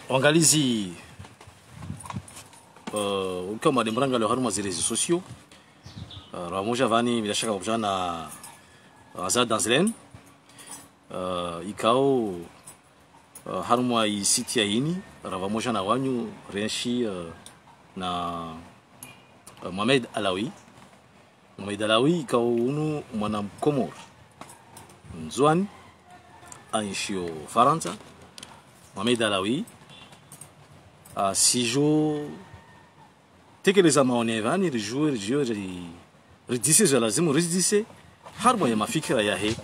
Angalizi ukiwa madembranga leo haruma zile réseaux sociaux ramoja vani bila shaka kujana Azad Danzlen ikao haruma isiti ya ini ravamoja na wanyu renshi na Mohamed Alawi. Mohamed Alawi ikao unu mwana Komor Nzwani aishio Faransa. Mohamed Alawi sijo tekeleza maoni vani rijue ridise za lazimu ridise harbo ya mafikira ya he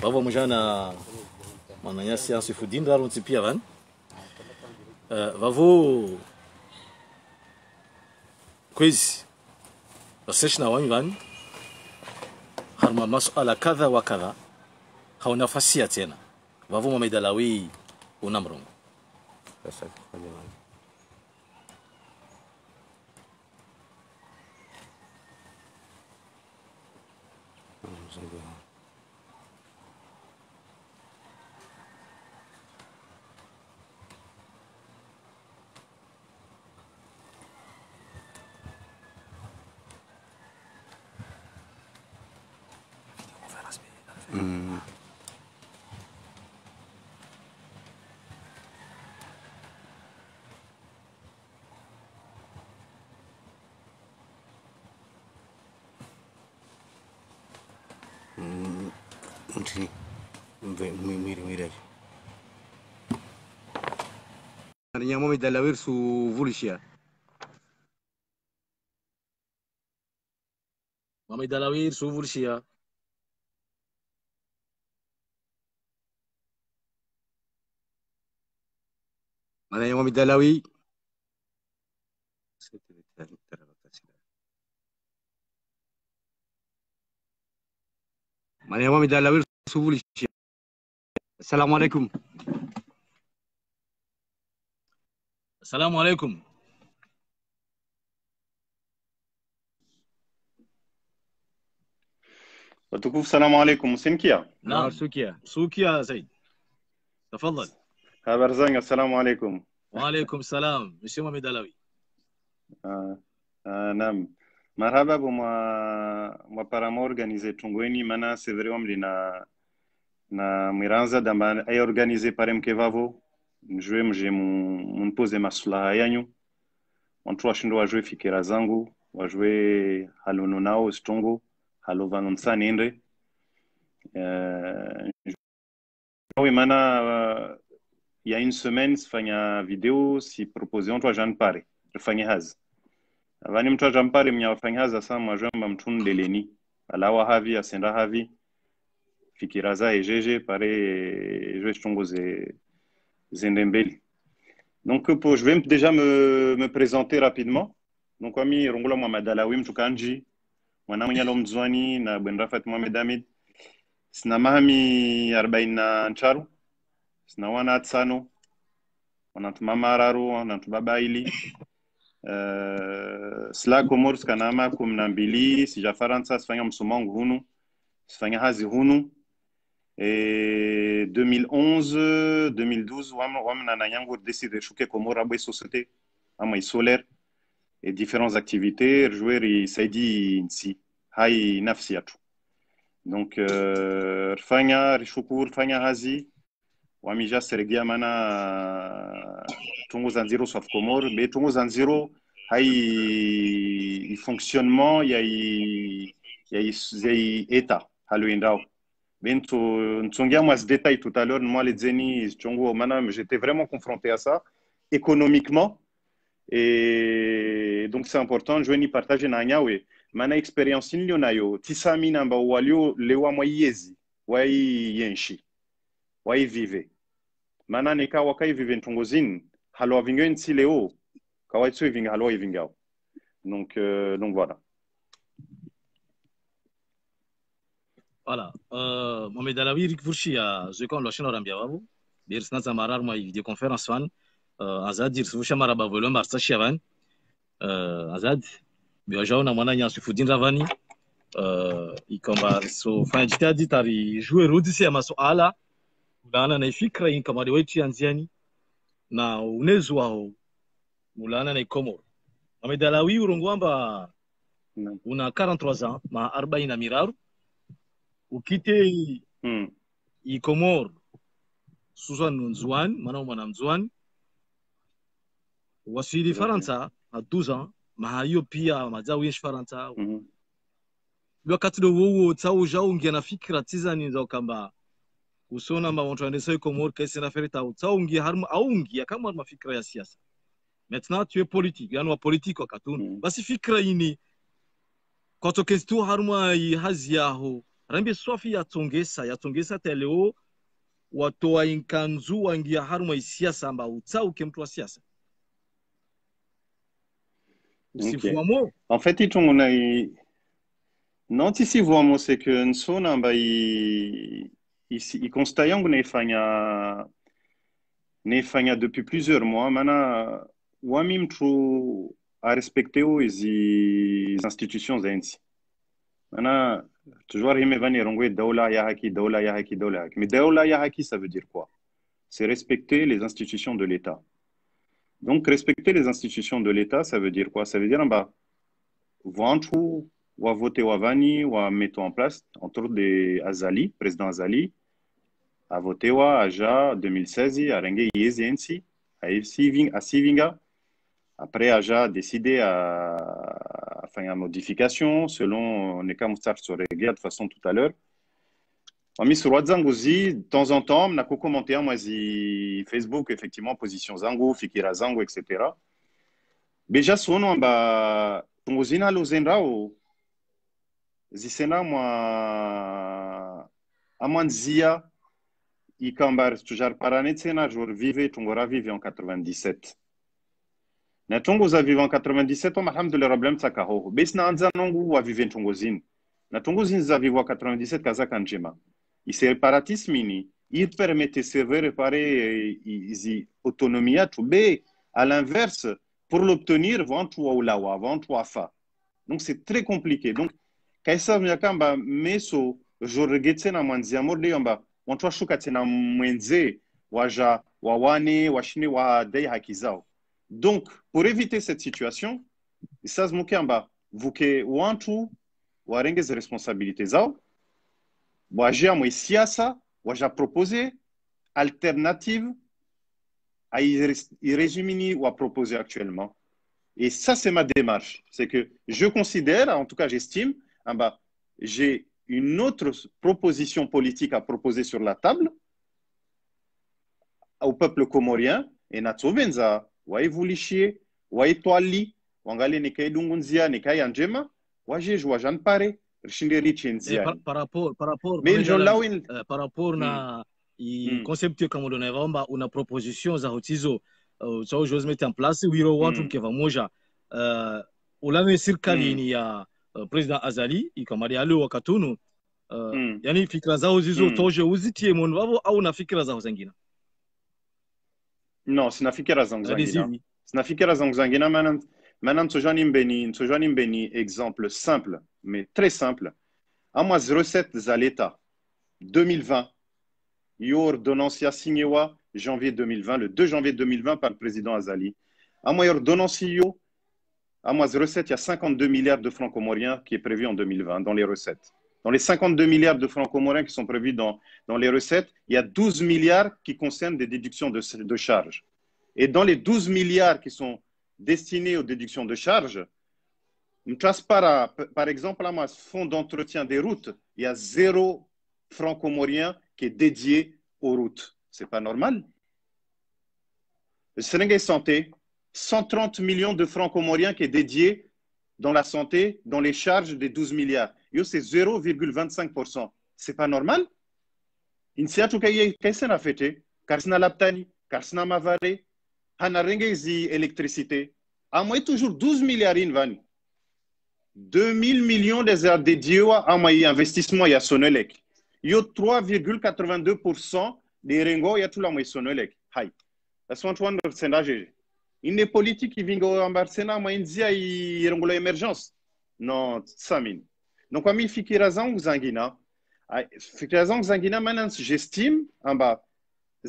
baba mjana mananya siasa fudin daro tipia van vavo kwezi waseshna wani van harma masuala kadha wa kadha hauna fasia tena vavo Mohamed Alawi unamrongo sasa kufanya nini Mohamed Alawi su vulishia Mohamed Alawi su vulishia mananya Mohamed Alawi mananya Mohamed Alawi su vulishia. Assalamu alaikum. Assalamu alaikum. وتكوف السلام عليكم سنكيا. نعم سوكيا سيد تفضل. هابرزانغ السلام عليكم. وعليكم السلام مسيو Mohamed Alawi. نعم مرحبا بما paramo organiser tungweni mana c'est vrai omli na miranza damba ay organiser parem kevavo mjue mje mun pose maslaha yanyu watu washindo wajue fikira zangu wajue halono nao stongo halovano msani ende oui mana il y a une semaine sifanya video si proposer on toi Jean Pare fanya haz avani mtu Jean Pare mnyafanya haz asa majamba mtun deleni alawa havi asenda havi fikira za ejeje pare je stongo zendembeli. Donc je vais déjà me présenter rapidement. Donc ami Rongola Mohamed Alawi mtukanji mwana mnyalo mzwani na Bwen Rafat Mohamed Hamid sina mahami 40 sina wana tsano wana tumama raru wana tubaba ili sla Komors kanama 12 sija Faransa sifanya msomangu hunu sifanya hazi hunu. Et 2011 2012 wamna na yango décidé shuke Komora boy société amay solaire et différentes activités jouer saidi nsi hay nafsiyatu donc rfanya rishukur fanya hazi wamija sergia mana tungo zanziro sof Komor be tungo zanziro hay fonctionnement y état haluindao Bento ntsongia moi ce détail tout à l'heure moi les zeni chongo manam j'étais vraiment confronté à ça économiquement et donc c'est important je ni partager na nyawe mana expérience ni nayo tisami namba walio lewa moyezi wai yenshi wai vive mana neka wakai vive ntongozin halo vingo nsi leo kawai tsu vinga halo vingao donc voilà. Voilà, Mohamed Alawi rikvurshia zekon lo shino rambia babu bir snaza marar ma video conference fan Azad dir sufusha maraba volum barsta shiavan Azad biajauna mwana nya sufudin ravani ikomba so fanya jitihadi tari jouer rudisi ya masuala mulana na fikra in kama wetu anziani na unezo wao mulana na Komoro amedalawi urongwamba una 43 ans ma 40 miraru ukite i Komoro Suzan Nzwan mana mwana Mzwan wasili Faransa a 12 ans ma hiyo pia mazao yesh Faransa wakati huo tsao jao ngia na fikra tizani za kamba usona ma watu wanasema Komoro kesi na ferita tsao ngia harma au ngia kama mafikra ya siasa. Maintenant tu es politique yani wa politique wakatuni basi fikra ini kwa tokestu harma i hazi yaho rambe swafi yatongesa teleo watoa inkanzu wangia harma i siasa amba utsao ke mtu wa siasa. Okay. En fait, non, si vraiment c'est que nsona ba i constat yangu naifanya depuis plusieurs mois mana wami mtu a respecté les institutions za nchi mana toujours hime vani rongwe daula ya haki mais daula ya haki ça veut dire quoi? C'est respecter les institutions de l'État. Donc, respecter les institutions de l'État, ça veut dire quoi? Ça veut dire, Vantou, ou voter Wavani, ou mettre en place, entre des Azali, président Azali, à voter wa Aja 2016, à Renge Yezensi, à Sivinga. Après, Aja a décidé à faire une modification selon les cas Moussar sur les de façon tout à l'heure. Ami sur Zangozi, de temps en temps, on a commenté moi Facebook effectivement position Zango, Fikira Zango, etc. Déjà son nom ba tungozina lozenrao zisena moi amanzia ikambar tujar paranetsena jour vive tungora vive en 97. Na tungoza vive en 97 on alhamdulillah problem tsakaho. Besna anzanongu wa vive tungozin. Na tungozin za vive en 97 kazaka njema. I séparatisme il permettait de réparer l'autonomie mais à l'inverse pour l'obtenir vantua ou lawa vantua fa donc c'est très compliqué donc kaisa myakamba meso jorgetse na mwanzia morde yamba vantua shuka na mwenze waja wawane washine wa dai hakizao donc pour éviter cette situation ça se mukamba vuke wantu warenge les responsabilités zao waja mwe siasa waja proposer alternative à Irésumini ou à proposer actuellement. Et ça, c'est ma démarche. C'est que je considère, en tout cas j'estime, j'ai une autre proposition politique à proposer sur la table au peuple comorien. Et Natsovenza, ouais Voulichier, ouais Toali, Wangale Nekai Dungunzia, Nekai Anjema, ouais Joajan Pare, Rishinderi Chenzia. Par rapport, Mais par rapport na concept kama unaomba una proposition za hotizo so je mettre en place wiro watu mkeva moja ulame serikali ni ya president Azali ikamari alio wakatunu yani fikra zao zizo toje uzitie mon wavo au na fikra zao zingine non sina fikra zangu zingine sina fikra zangu zingine maintenant tsojani mbeni exemple simple mais très simple à moi 07 za l'État 2020 Yo ordonnance ya signewa janvier 2020, le 2 janvier 2020 par le président Azali. À moi, ordonnance yo, à moi, 07, il y a 52 milliards de francs comoriens qui est prévu en 2020 dans les recettes. Dans les 52 milliards de francs comoriens qui sont prévus dans les recettes, il y a 12 milliards qui concernent des déductions de charges. Et dans les 12 milliards qui sont destinés aux déductions de charges, par exemple, à moi, fonds d'entretien des routes, il y a 0 francs comoriens qui est dédié aux routes. C'est pas normal. Le Sénégal Santé, 130 millions de francs comoriens qui est dédié dans la santé, dans les charges des 12 milliards. Yo, c'est 0,25%. C'est pas normal. Initiatu kaysena fete, karsina laptani, karsina mavare, hana rengezi électricité. À moi, toujours 12 milliards in van. 2000 millions des heures dédiés à moi investissement ya Sonelec. Yo 3,82% des rengo ya tout la moi Sonelec. Hay. La sontouane de Sénage. Une politique qui vient au Ambarsena, moi india y rengo l'émergence. Non, Samin. Donc, ami Fikirazan ou Zangina, Fikirazan ou Zangina, maintenant, j'estime,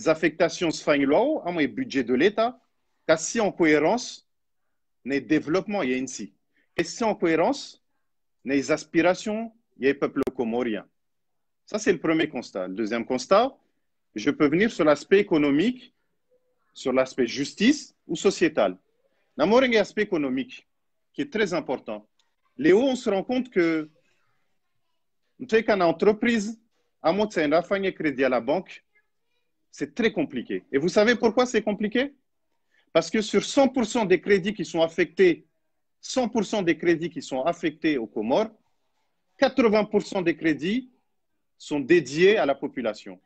affectations sfanglo, à mon budget de l'État, car si en cohérence, les développements, il y a ici. Et si en cohérence, les aspirations, il y a le peuple comorien. Ça, c'est le premier constat. Le deuxième constat, je peux venir sur l'aspect économique, sur l'aspect justice ou sociétal. D'abord, il y a l'aspect économique qui est très important. Léo, on se rend compte que qu'une entreprise, à moins de un crédit à la banque, c'est très compliqué. Et vous savez pourquoi c'est compliqué? Parce que sur 100% des crédits qui sont affectés, 100% des crédits qui sont affectés aux Comores, 80% des crédits sont dédiés à la population.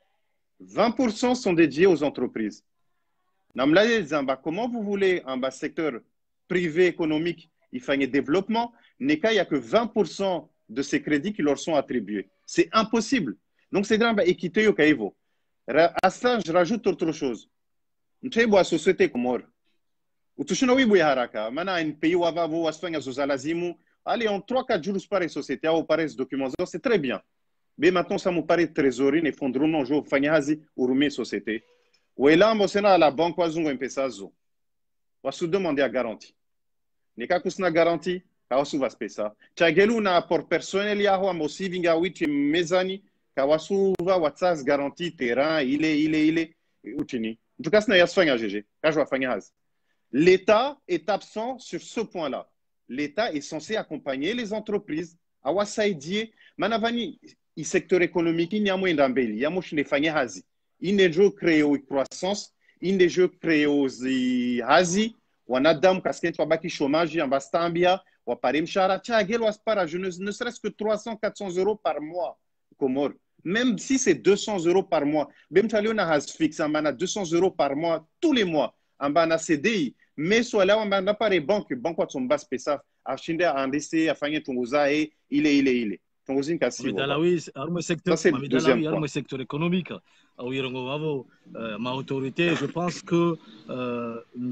20% sont dédiés aux entreprises. Comment vous voulez, un secteur privé économique, il faut un développement, il n'y a que 20% de ces crédits qui leur sont attribués. C'est impossible. Donc, c'est une équité au Caïvo. À ça, je rajoute autre chose. Nous avons une société comme utushinawi bu haraka mana un pays où va vous asfanya zozalazimu allez en 3-4 jours par les sociétés ou par les documents c'est très bien mais maintenant ça me paraît trésorerie ne fondront non jo fanyazi urumi société ou là mo sena à la banque wazungu mpesa zo wasu demander à garantie ne ka kusna garantie ka wasu va spesa chagelu na apport personnel ya ho mo sivinga witi mezani ka wasu va watsas garantie terrain il est utini en tout cas c'est yasfanya gg ka jo fanyazi. L'État est absent sur ce point-là. L'État est censé accompagner les entreprises. Awa saidie, manavani, le secteur économique, il y a moins d'ambeli, il y a moins de fanyahazi. Il y a des créé aux croissance, il y a des créé aux hazi, ou en adam, casquette, ou baki chômage, en bastambia, ou parim chara, tchagel, ou aspara, ne serait-ce que 300, 400 euros par mois, Comore. Même si c'est 200 euros par mois, même si on a has fixe, on a 200 euros par mois, tous les mois, on a CDI, mais soit là on n'a pas les banques quoi sont bas spécial à Chinde à NDC à Fagné Tunguza et il est Tunguzin kasi ça c'est le deuxième point le secteur économique ma autorité je pense que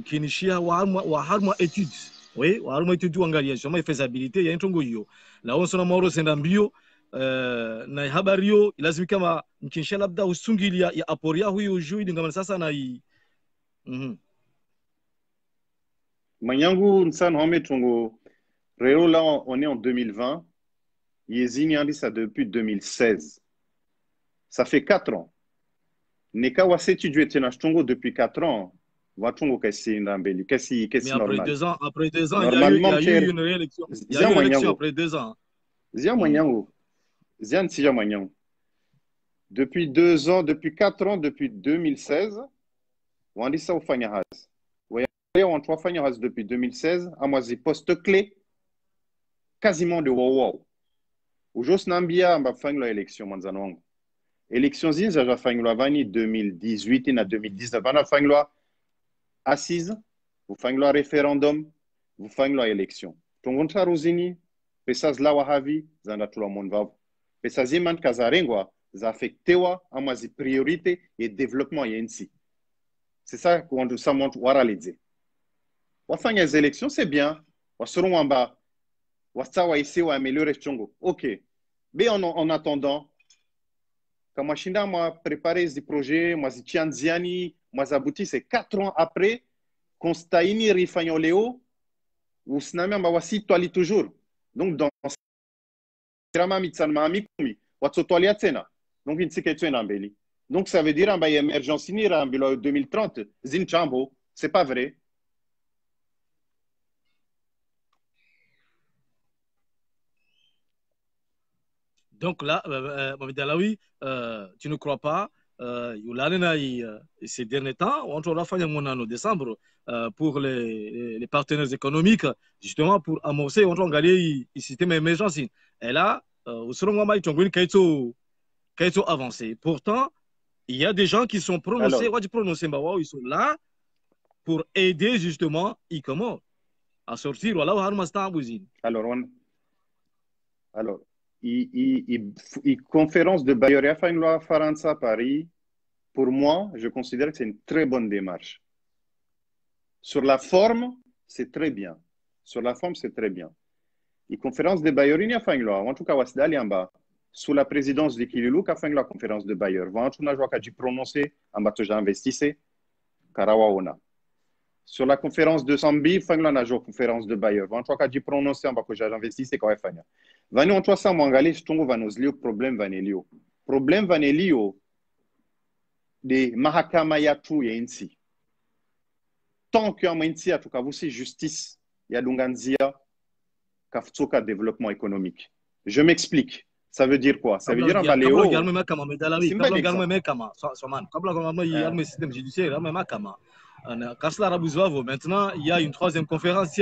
kinishia wa harma étude oui wa harma étude angalia sur ma faisabilité ya ntongo hiyo la on sona moro senda mbio na habari hiyo lazima kama mkinsha labda usungilia ya aporia huyo juu ndingama sasa na hii Manyangu Nsan Home Tongo, Réo, là, on est en 2020. Yezini a dit ça depuis 2016. Ça fait 4 ans. Neka wase tu es Tongo depuis 4 ans. Watongo Kessi Ndambeli. Kessi normal. Après 2 ans, il y a eu une réélection. Il y a eu une élection après 2 ans. Zia Manyangu. Zia Ntija Manyangu. Depuis 2 ans, depuis 4 ans, depuis 2016, on dit ça au Fanyahaz. En 3 Fanyahaz depuis 2016, à moi, j'ai poste clé quasiment de wow. Aujourd'hui, Nambia m'a fait l'élection, Manzanong. Élection zin, j'ai fait l'avani 2018 et 2019. On a fait assise, vous faites le référendum, vous faites l'élection. Ton contrat rosini, pesaz la wahavi, zanda tout le monde va. Pesaz yeman kazarengwa, za affectewa, à moi, j'ai priorité et développement yensi. C'est ça qu'on ça montre waralidze. On fait les élections, c'est bien. On se rend en bas. On va essayer d'améliorer Tchongo. OK. Mais en attendant, quand moi, j'ai préparé ce projet, moi, j'ai Tianziani, moi, j'ai abouti, c'est 4 ans après, constat ini rifanyo Léo, ou snami m'a wasi toali toujours. Donc, dans Rama Mitsanma Amikumi, watso toali atsena. Donc, il s'est qu'être un beli. Donc, ça veut dire, en émergence ini, en 2030, zin chambo, c'est pas vrai. Donc là, Mohamed Alaoui, tu ne crois pas ces derniers temps, on va faire en décembre pour les partenaires économiques, justement pour amorcer, on va gagner le système émergence. Et là, au second moment, ils ont avancé. Pourtant, il y a des gens qui sont prononcés, ils sont là pour aider justement Icomor à sortir. Alors, conférence de Bayoria Fainloa Faransa Paris, pour moi, je considère que c'est une très bonne démarche. Sur la forme, c'est très bien. Sur la forme, c'est très bien. Et conférence de Bayoria Fainloa, en tout cas, Wasdali en bas, sous la présidence de Kililou, qu'a fait la conférence de Bayer. On a dû prononcer en bateau investissé, Karawaona. Sur la conférence de Sambi, on a joué conférence de Bayer. On a dû prononcer en bateau investissé, quand même. Vani on toa sa mwangali stongo vanozlio problème vanelio. Problème vanelio de mahakama ya tu ya insi. Tant que ya insi atukavusi justice ya lunganzia kafutsoka développement économique. Je m'explique. Ça veut dire quoi? Ça veut dire un baléo. Maintenant, il y a une troisième conférence.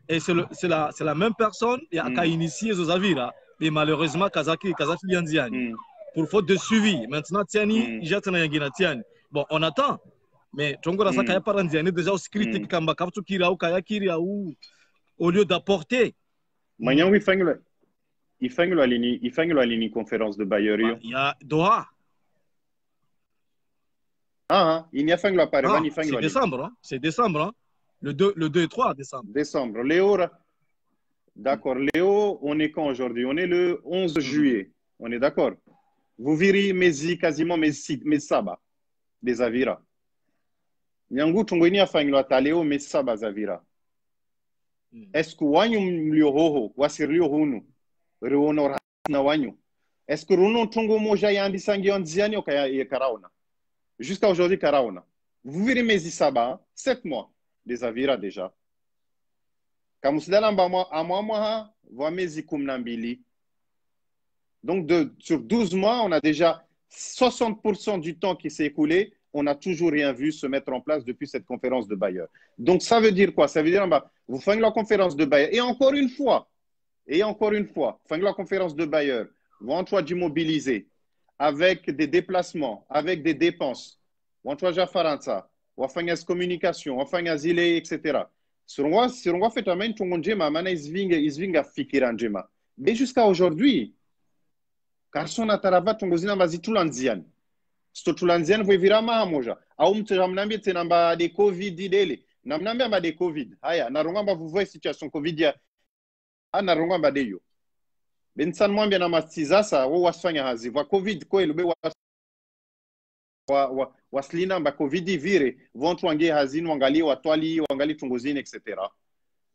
Et c'est la même personne qui a initié Zozavira. Et malheureusement, Kazaki Lianziani. Pour faute de suivi. Maintenant, Tiani, bon, on attend. Mais Tongora Sakaya Parandiani déjà aussi critique Kamba Kaptu Kira ou Kayakiri au lieu d'apporter. Maintenant, il fait une conférence de Bayer. Il y a Doha. Il n'y a pas de c'est décembre. Hein? C'est décembre. Hein? Le 2 et 3 décembre. Décembre. Léo, d'accord. Léo, on est quand aujourd'hui? On est le 11 juillet. On est d'accord. Vous virez quasiment mes sabats des Avira. Nyangu tungweni afanye Léo mes sabats Avira. Est-ce que wanyu mliohoho wasirlio hunu reonora na wanyu? Est-ce que runo tungo moja yandi sangi onziani o kaya karaona? Jusqu'à aujourd'hui, Karaona. Vous verrez mes sabats, 7 mois des Avira déjà. Donc, sur 12 mois, on a déjà 60% du temps qui s'est écoulé. On n'a toujours rien vu se mettre en place depuis cette conférence de Bayer. Donc, ça veut dire quoi? Ça veut dire, vous faites la conférence de Bayer. Et encore une fois, faites la conférence de Bayer. Vous en choix d'immobiliser avec des déplacements, avec des dépenses. On choix de faire ça. On fait une communication, on fait un asile, etc. Sur moi, fait un tout le monde, mais jusqu'à aujourd'hui, car son atarava tongozina vazi tulanzian. Sto tulanzian voi virama moja. Au mtramnambia tena de Covid dele. Namnambia ba de Covid. Haya, narongamba vous voyez situation Covid ya. Narongamba de yo. Bensan mwambia na mastizasa wo wasfanya hazi. Wa Covid ko elube waslina ba Covid vire. Vont wange hazini wangali watwali wangali tongozine etc.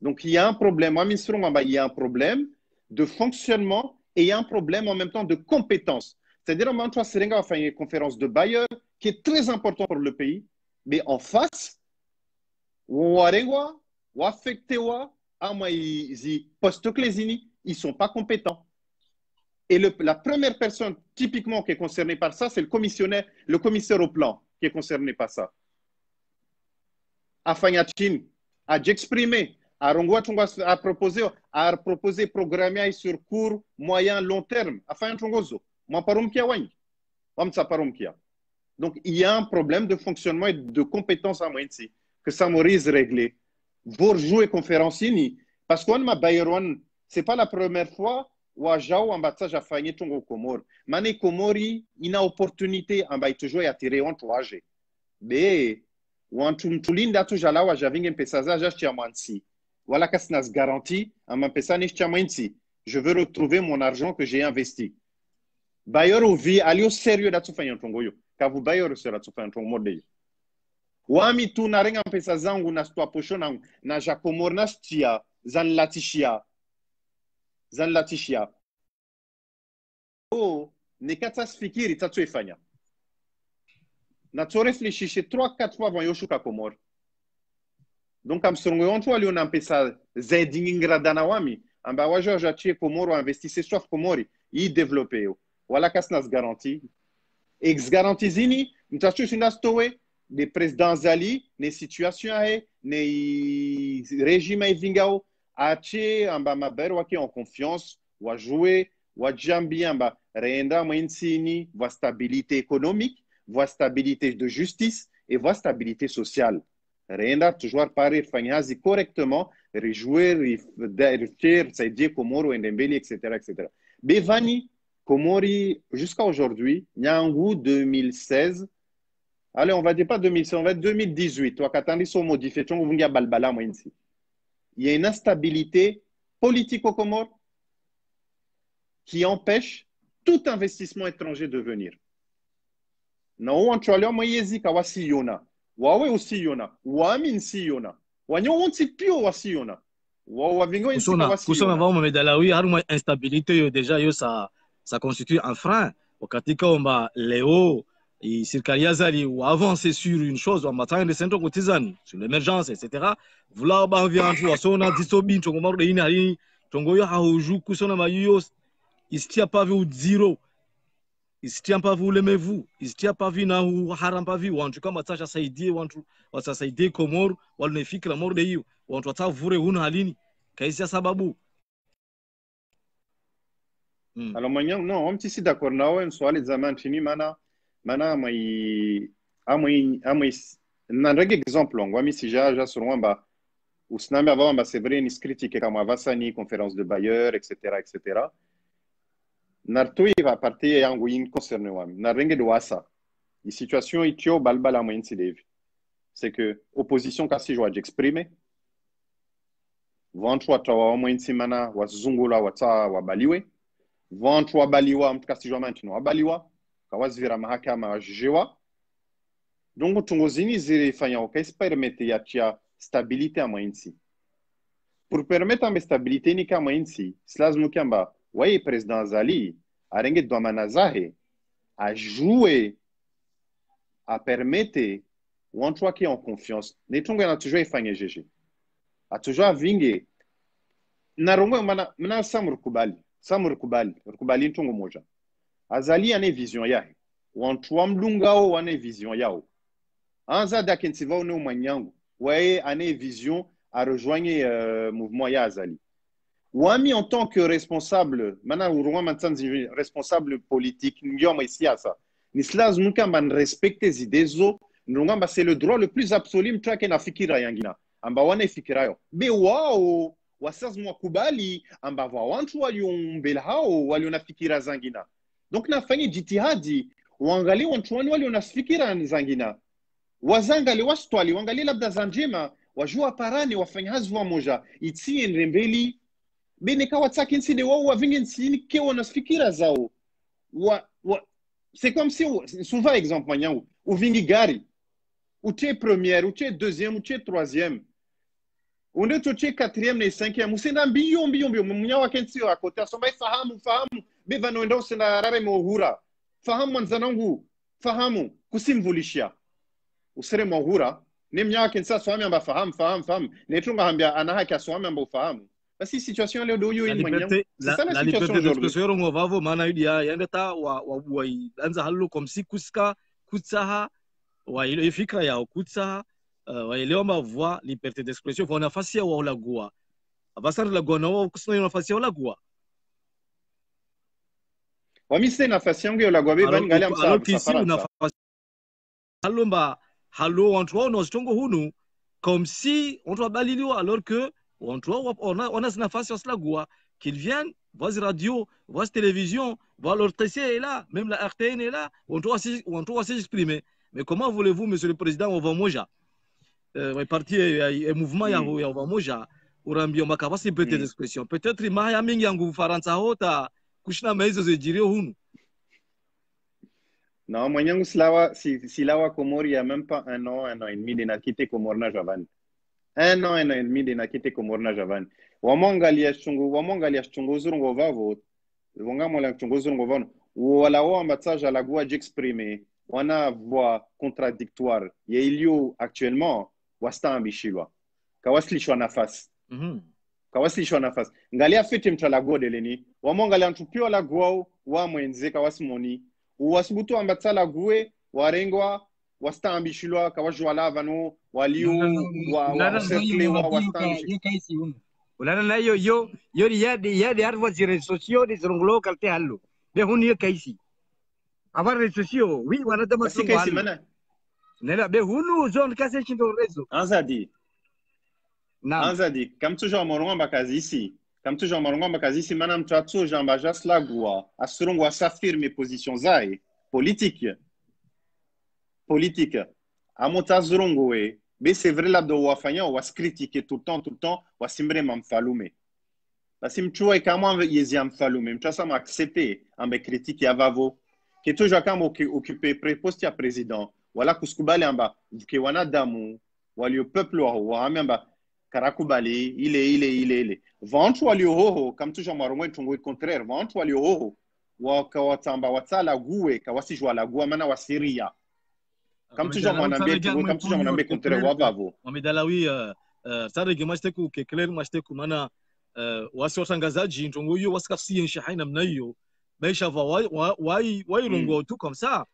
Donc il y a un problème. Il y a un problème de fonctionnement. Et il y a un problème en même temps de compétence. C'est-à-dire, en toi, Serenga va faire une conférence de Bayer qui est très important pour le pays, mais en face, ils ne sont pas compétents. Et la première personne typiquement qui est concernée par ça, c'est le commissaire au plan qui est concerné par ça. Afanyachin a d'exprimer. A proposé programmer sur court, moyen, long terme. Donc, il y a un problème de fonctionnement et de compétence à moyen que ça m'aurait réglé. Vous jouer conférence parce qu'on m'a Bayerwan, c'est pas la première fois où à Jao en bas ça fait tongo Komor. Mané Komori, il a opportunité en bas toujours à tirer en toage. Mais ou en tumtulinda toujours là où j'avais un pesaza j'achetais à Mansi. Voilà qu'est-ce qu'on a garanti en m'empêchant je veux retrouver mon argent que j'ai investi. Bayer ou vie, allez au sérieux d'être fait un tongo yo. Car vous Bayer sera fait un tongo modèle. Wami tu na renga pesa zangu na sto pocho na Jacomor na stia zan latishia. Oh, ne katas fikiri tatu efanya. Na tu réfléchis 3-4 fois avant yoshuka komor. Donc, comme sur le on lui on a ça zedingra danawami, amba wajo jatie komoro investisse soif komori, y développer. Voilà qu'est-ce nas garantie. Ex garantizini, mtachu sinastowe des présidents ali, les situations les régimes vingao, ache amba maber waki en confiance, wa jouer, wa jambi amba renda mainsini, wa stabilité économique, wa stabilité de justice et wa stabilité sociale. Renda toujours parer fanyazi correctement, rejouer, faire, c'est-à-dire Komoro, Ndembele, etc., etc. Bevani, Komori, jusqu'à aujourd'hui, Nyangu 2016, allez, on va dire pas 2016, on va dire 2018, toi, qu'attendez sont modifiés, il y a une instabilité politique au Comore, qui empêche tout investissement étranger de venir. Na uantualio mwezi kawasiona. Wawe usiona. Wamin siona. Wanyo wonti pio wasiona. Wawa vingo insi kusona kawasiona. vao Mamedalawi haruma instabilité yo déjà yo ça constitue un frein wakati kaomba leo serikali yazali ou avancer sur une chose wa matanga de centre kutizani sur l'émergence etc. Vula ba vient wasona disobi tongo maro de ina ali tongo yo hauju kusona mayuyo istia pas vu zero istia pas vu lemevu istia pas vu na haram pas vu wantu kama tasha saidie wantu wasasaidie komoro wale fikra moro de hiyo wantu watavure huna halini kaisia sababu Alors moi non on petit si d'accord na on swali zaman chini mana amai na rege exemple on mi si ja sur wamba usnami avant ba c'est vrai ni critique kama vasani conférence de Bayer etc. Narto va partir yangu in concerne wami na renge de wasa la situation itio balbala mo insidev c'est que opposition kasi joie d'exprimer vantu watawa mo insimana wazungula wata wabaliwe vantu wabaliwa mtu kasi joie mantino wabaliwa kawazivira mahakama wajujewa donc tungozini zilifanya ukaispermete ya tia stabilité à moinsi pour permettre à stabilité ni kama moinsi slazmu kamba waye président Zali arenge dwamana zahe a jouer à permettre wantu qui en confiance netunga na toujours ifanye jeje a toujours vinge na rongo mana samur kubali ntungo moja Azali ane vision yahe wantu mlungao wane vision yao anza dakensiva une manyangu waye ane vision à rejoindre mouvement ya Azali wami en tant que responsable mana urwa mantanzi responsable politique ngioma isiasa ni slaz nuka man respecter zidezo nungamba c'est le droit le plus absolu mtu na fikira yangina amba wane fikira yo be wao wasaz mwakubali amba wantu waliombela hao waliona fikira zangina donc nafanya jitihadi waangalie wantu waliona fikira zangina wazangali wastwali wangalie labda zanjema wajua parani wafanya hazwa moja itie nrembeli bene kawataki nside wao wavinge nsini ke wanafikira zao c'est comme si souvent exemple manyangu uvingi gari utie première utie deuxième utie troisième onde tutie quatrième na cinquième usenda mbio mnyawa kensi wa kota somba fahamu beva noenda usenda rare mohura fahamu mwanzanangu fahamu kusimvulishia usere mohura ne mnyawa kensa swami amba fahamu netunga hambia ana haki aswami amba ufahamu basi situation leo do yo in manyangu c'est ça la situation aujourd'hui l'expression ngovavo maana yudi yandeta wa anza hallo comme si kuska kutsaha wa ile fikra ya kutsaha waelewa mavua liberté d'expression kwa nafasi ya ulagua abasar lagua na wao kusina nafasi ya ulagua wamise nafasi yangu ya ulagua beba ngalia msa halomba hallo watu wao zitongo hunu comme si on doit baliliwa alors que on a nafasi ya ulagua qu'ils viennent voir radio voir télévision voir leur TC est là même la RTN est là on doit s'exprimer mais comment voulez-vous monsieur le président on va moja parti et mouvement ya moja urambio makabasi liberté d'expression peut-être maya mingi yangu Faransa hota kushina maizo zejirio hunu non mwanyangu silawa Komori il y a même pas un an et demi de na quitté Komorna Javan un an et demi de na quitté Komorna Javan wamongalia chungu zurungo vavo wangamola chungu zurungo vavo wala wa message à la goa d'exprimer wana voix contradictoire ya ilio actuellement wastambishilwa kawasilishwa nafasi kawasilishwa nafasi ngalia fiti mtala godeleni wamongalia ntupio la gwao wa mwenze kawasimoni wasibutu ambatsala gwe warengwa wastambishilwa kawajwa lavano walio wa cercle wa wastambishilwa ulana na yo yadi arwa zire sociaux des ronglo kalte hallo be huni kaisi avar les sociaux oui wana dama si kaisi mana nela be hunu zone kase chindo rezo anzadi comme toujours moronga kazi ici mana mtatu jamba jasla gwa asurungwa s'affirme position zae politique amota zurungu we be c'est vrai là do wafanya was critiquer tout le temps wasimbre mamfalume Basi mchua kama yezi amfalu même ça m'a accepté ambe critique ya vavo que toujours kama occupé préposte ya président wala kuskubali amba ke wanadamu walio peuple wa amamba karakubali ile vantu walio hoho comme toujours maromwe tungo contraire vantu walio hoho wakawatamba watala guwe kawasi jwa la guwa mana wasiria comme toujours mwanambie tungo comme toujours mwanambie contraire wa vavo Wamedalawi sarege mashteku ke clair mashteku mana wasi watangazaji ntongo hiyo wasikafsi haina namna hiyo maisha wai rongo tu comme ça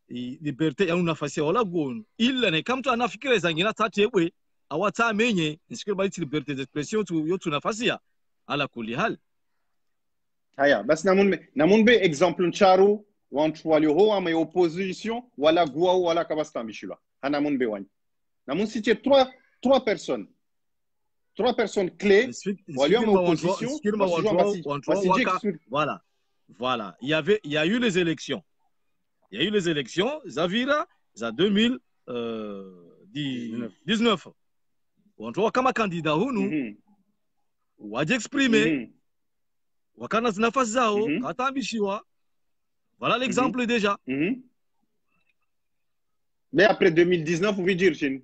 liberté ya nafasi wala gon illa ne kamtu anafikira zangina tatebwe awata menye nisikira baiti liberté d'expression tu yotu nafasi ya ala kuli hal haya basi namun be exemple ncharu wantu walio ama opposition wala gwa wala kabasta mishula hana mun be wani namun citer trois personnes clés walio en opposition voilà il y a eu les élections Zavira za 2019 wantu kama candidat hunu wajexprimer wakana nafasi zao katambishiwa voilà l'exemple déjà mais après 2019 vous dire chin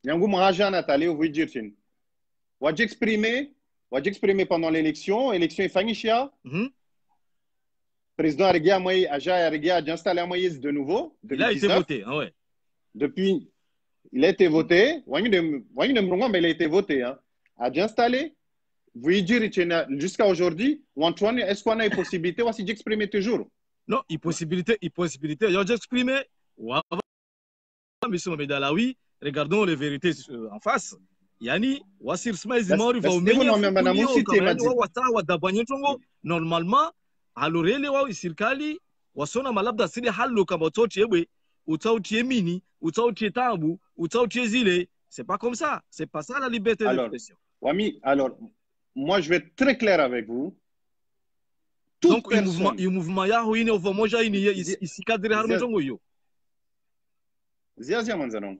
yangu mahaja natali vous dire chin wajexprimer pendant l'élection ifanyishia président Regia Moïse a installé Moïse de nouveau. Il a été voté, hein, ouais. Depuis, il a été voté. Mais il a été voté. Hein. A déjà installé. Vous dire jusqu'à aujourd'hui, Antoine, est-ce qu'on a une possibilité aussi d'exprimer toujours? Non, une possibilité. J'ai exprimé. Monsieur Medalawi, regardons les vérités en face. Yani, Wasir Smaïs Mori va au normalement, alorele wao serikali wasona malabda sile halo kama utautie ebwe utautie mini utautie tabu utautie zile c'est pas comme ça, c'est pas ça la liberté d'expression. Wami, alors moi je vais être très clair avec vous. Donc le mouvement ya hoine ovo moja ini isikadri harme jongo yo Zia manzanon,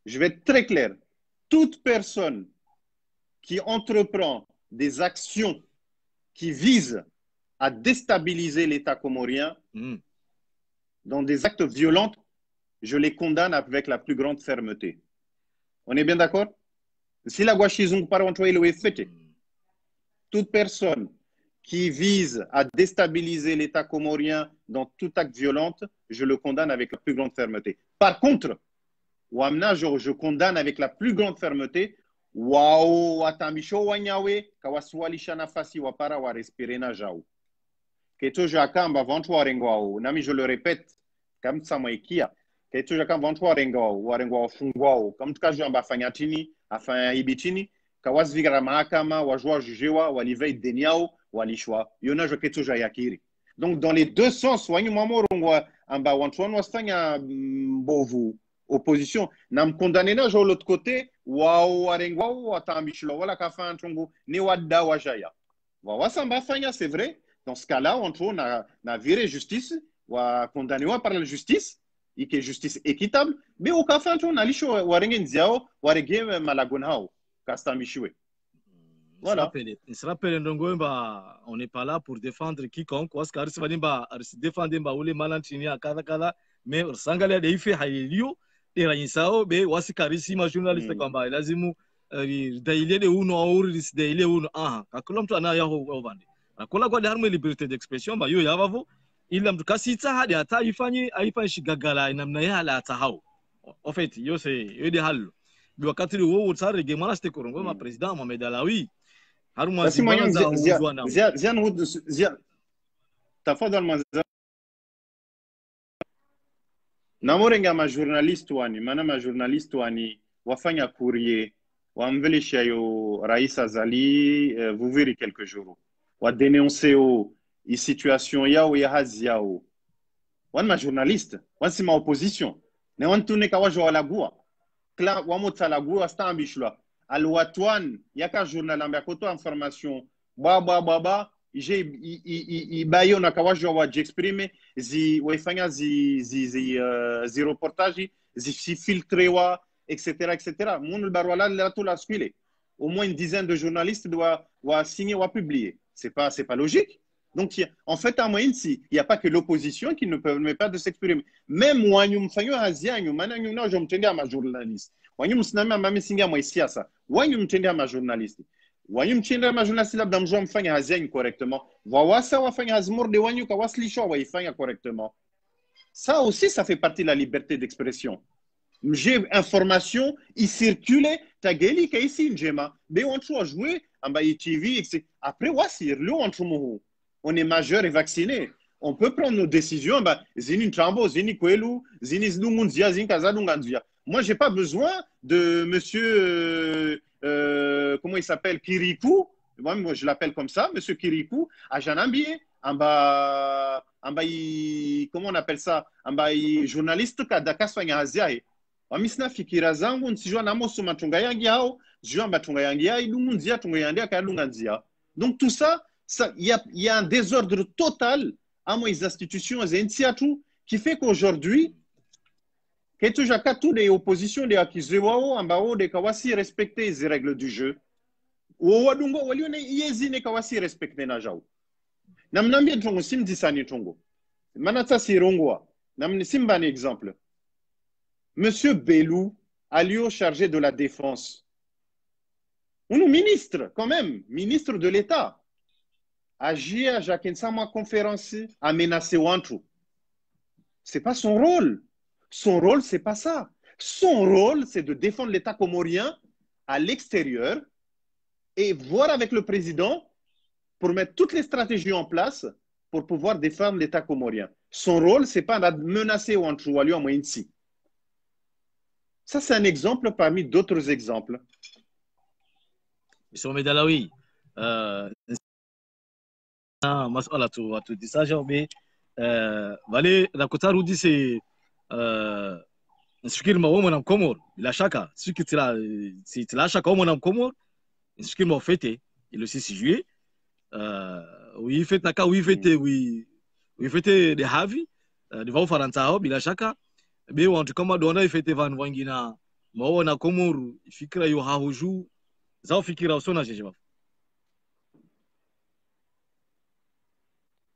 je vais être très clair. Toute personne qui entreprend des actions qui visent à déstabiliser l'État comorien dans des actes violents, je les condamne avec la plus grande fermeté. On est bien d'accord? Si la Guachizung par le fait, toute personne qui vise à déstabiliser l'État comorien dans tout acte violent, je le condamne avec la plus grande fermeté. Par contre, Ouamna, je condamne avec la plus grande fermeté. Waouh, atamisho wanyawe, kawaswalisha nafasi wapara wa respirer na jao. Keto jakamba vantwa rengwao, nami je le répète, comme ça moikia. Keto jakamba vantwa rengwao, warengwao fungwao, comme tout cas jamba fanyatini, afanya ibitini, kawasvigara mahakama, wajua jugewa, walivei deniao, walishwa. Yona je keto jakiri. Donc dans les deux sens, wanyu mamorongwa amba wantwa wasfanya bovu. Opposition nam condamné na jo l'autre côté wa arengwa wa tambishlo wala kafa ntongo ni wadda wa jaya wa samba fanya c'est vrai dans ce cas-là on na viré justice wa condamné par la justice et que justice équitable mais au kafa ntongo na lisho wa rengen ziao wa rege malagonao kastambishwe voilà il se rappelle ndongo mba on n'est pas là pour défendre quiconque Oscar Sivanimba défendre mba ule malantini akala mais sangala de ife halilio iranyisao be wasikarisi ma journaliste kwamba lazimu daile de uno au daile uno kakula mtu anayaho ovande akula kwa harme liberté d'expression ba yo yavavo ila mtu kasita hadi hata ifanye shigagala namna yala atahao en fait yo c'est yo de hal bi wakati wo tsare ge mala ste korongo ma président Mohamed Alaoui haruma zia tafadhali manza namorenga ma journaliste wani mana ma journaliste wani wafanya courrier wamvelisha yo Rais Azali vous verrez quelques jours wa dénoncer η situation yao ya hazi yao wan ma journaliste wan si ma opposition ne wan tune ka wajo wala gua kla wamota la gua stambishwa alwatwan yaka journal amba koto information ba j'ai bayo na kawajo wa j'exprime zi waifanya zi reportage zi filtrewa etc munul barwala la to la squile au moins une dizaine de journalistes doivent signer ou publier. C'est pas logique. Donc, en fait, en moyenne, il n'y a pas que l'opposition qui ne permet pas de s'exprimer. Même moi, nous faisons Asia, nous maintenant, je me tiens à ma journaliste. Nous sommes à ma singa moi ici à ça. Nous me tiens à ma journaliste. Nous me tiens à ma journaliste là, dans je me fais Asia correctement. Voilà ça, on fait Azmour de Wanyu, Kawasli Show, on fait correctement. Ça aussi, ça fait partie de la liberté d'expression. J'ai information, il circule, ta gueule qui est ici, Njema. Mais on doit jouer, en bas, TV, etc. Après, on est majeur et vacciné. On peut prendre nos décisions. Zini Trambo, Zini Kwelu, Zini Znungunzia, Zini Kazadunganzia. Moi, je n'ai pas besoin de monsieur, comment il s'appelle, Kirikou. Moi, je l'appelle comme ça, monsieur Kirikou, à Janambi, comment on appelle ça? Journaliste Kadakas Fanyaziae. Wamisna fikira zangu nsijua namoso matunga yangi hao, jua matunga yangi ya ilungunzia tunga yangi ya kalunganzia. Donc tout ça, il y a un désordre total à mes institutions et qui fait qu'aujourd'hui, que tu as tout des oppositions des akizewao ambao de kawasi respecter les règles du jeu. Ou wadungo walione yezine kawasi respecter na jao. Namnambia tongo simdi sani tongo. Manata sirongwa. Namni simba un exemple. Monsieur Belou, allié chargé de la défense, ou ministre, quand même, ministre de l'État, agit à Jacques Nsama conférence à menacer Wantrou. Ce n'est pas son rôle. Son rôle, ce n'est pas ça. Son rôle, c'est de défendre l'État comorien à l'extérieur et voir avec le président pour mettre toutes les stratégies en place pour pouvoir défendre l'État comorien. Son rôle, ce n'est pas de menacer Wantrou, à lui en ici. Ça, c'est un exemple parmi d'autres exemples. Monsieur Medalawi, masala tu disaja mais vale la kota rudi c'est nsikiri ma womo na mkomor bila shaka si tila shaka womo na mkomor nsikiri ma fete le 6 juillet oui fete naka oui fete de havi de va Ufaransa bila shaka be wantu kama dona ifete van wangina maona komoru fikira yo hahuju zao fikira usona jeje.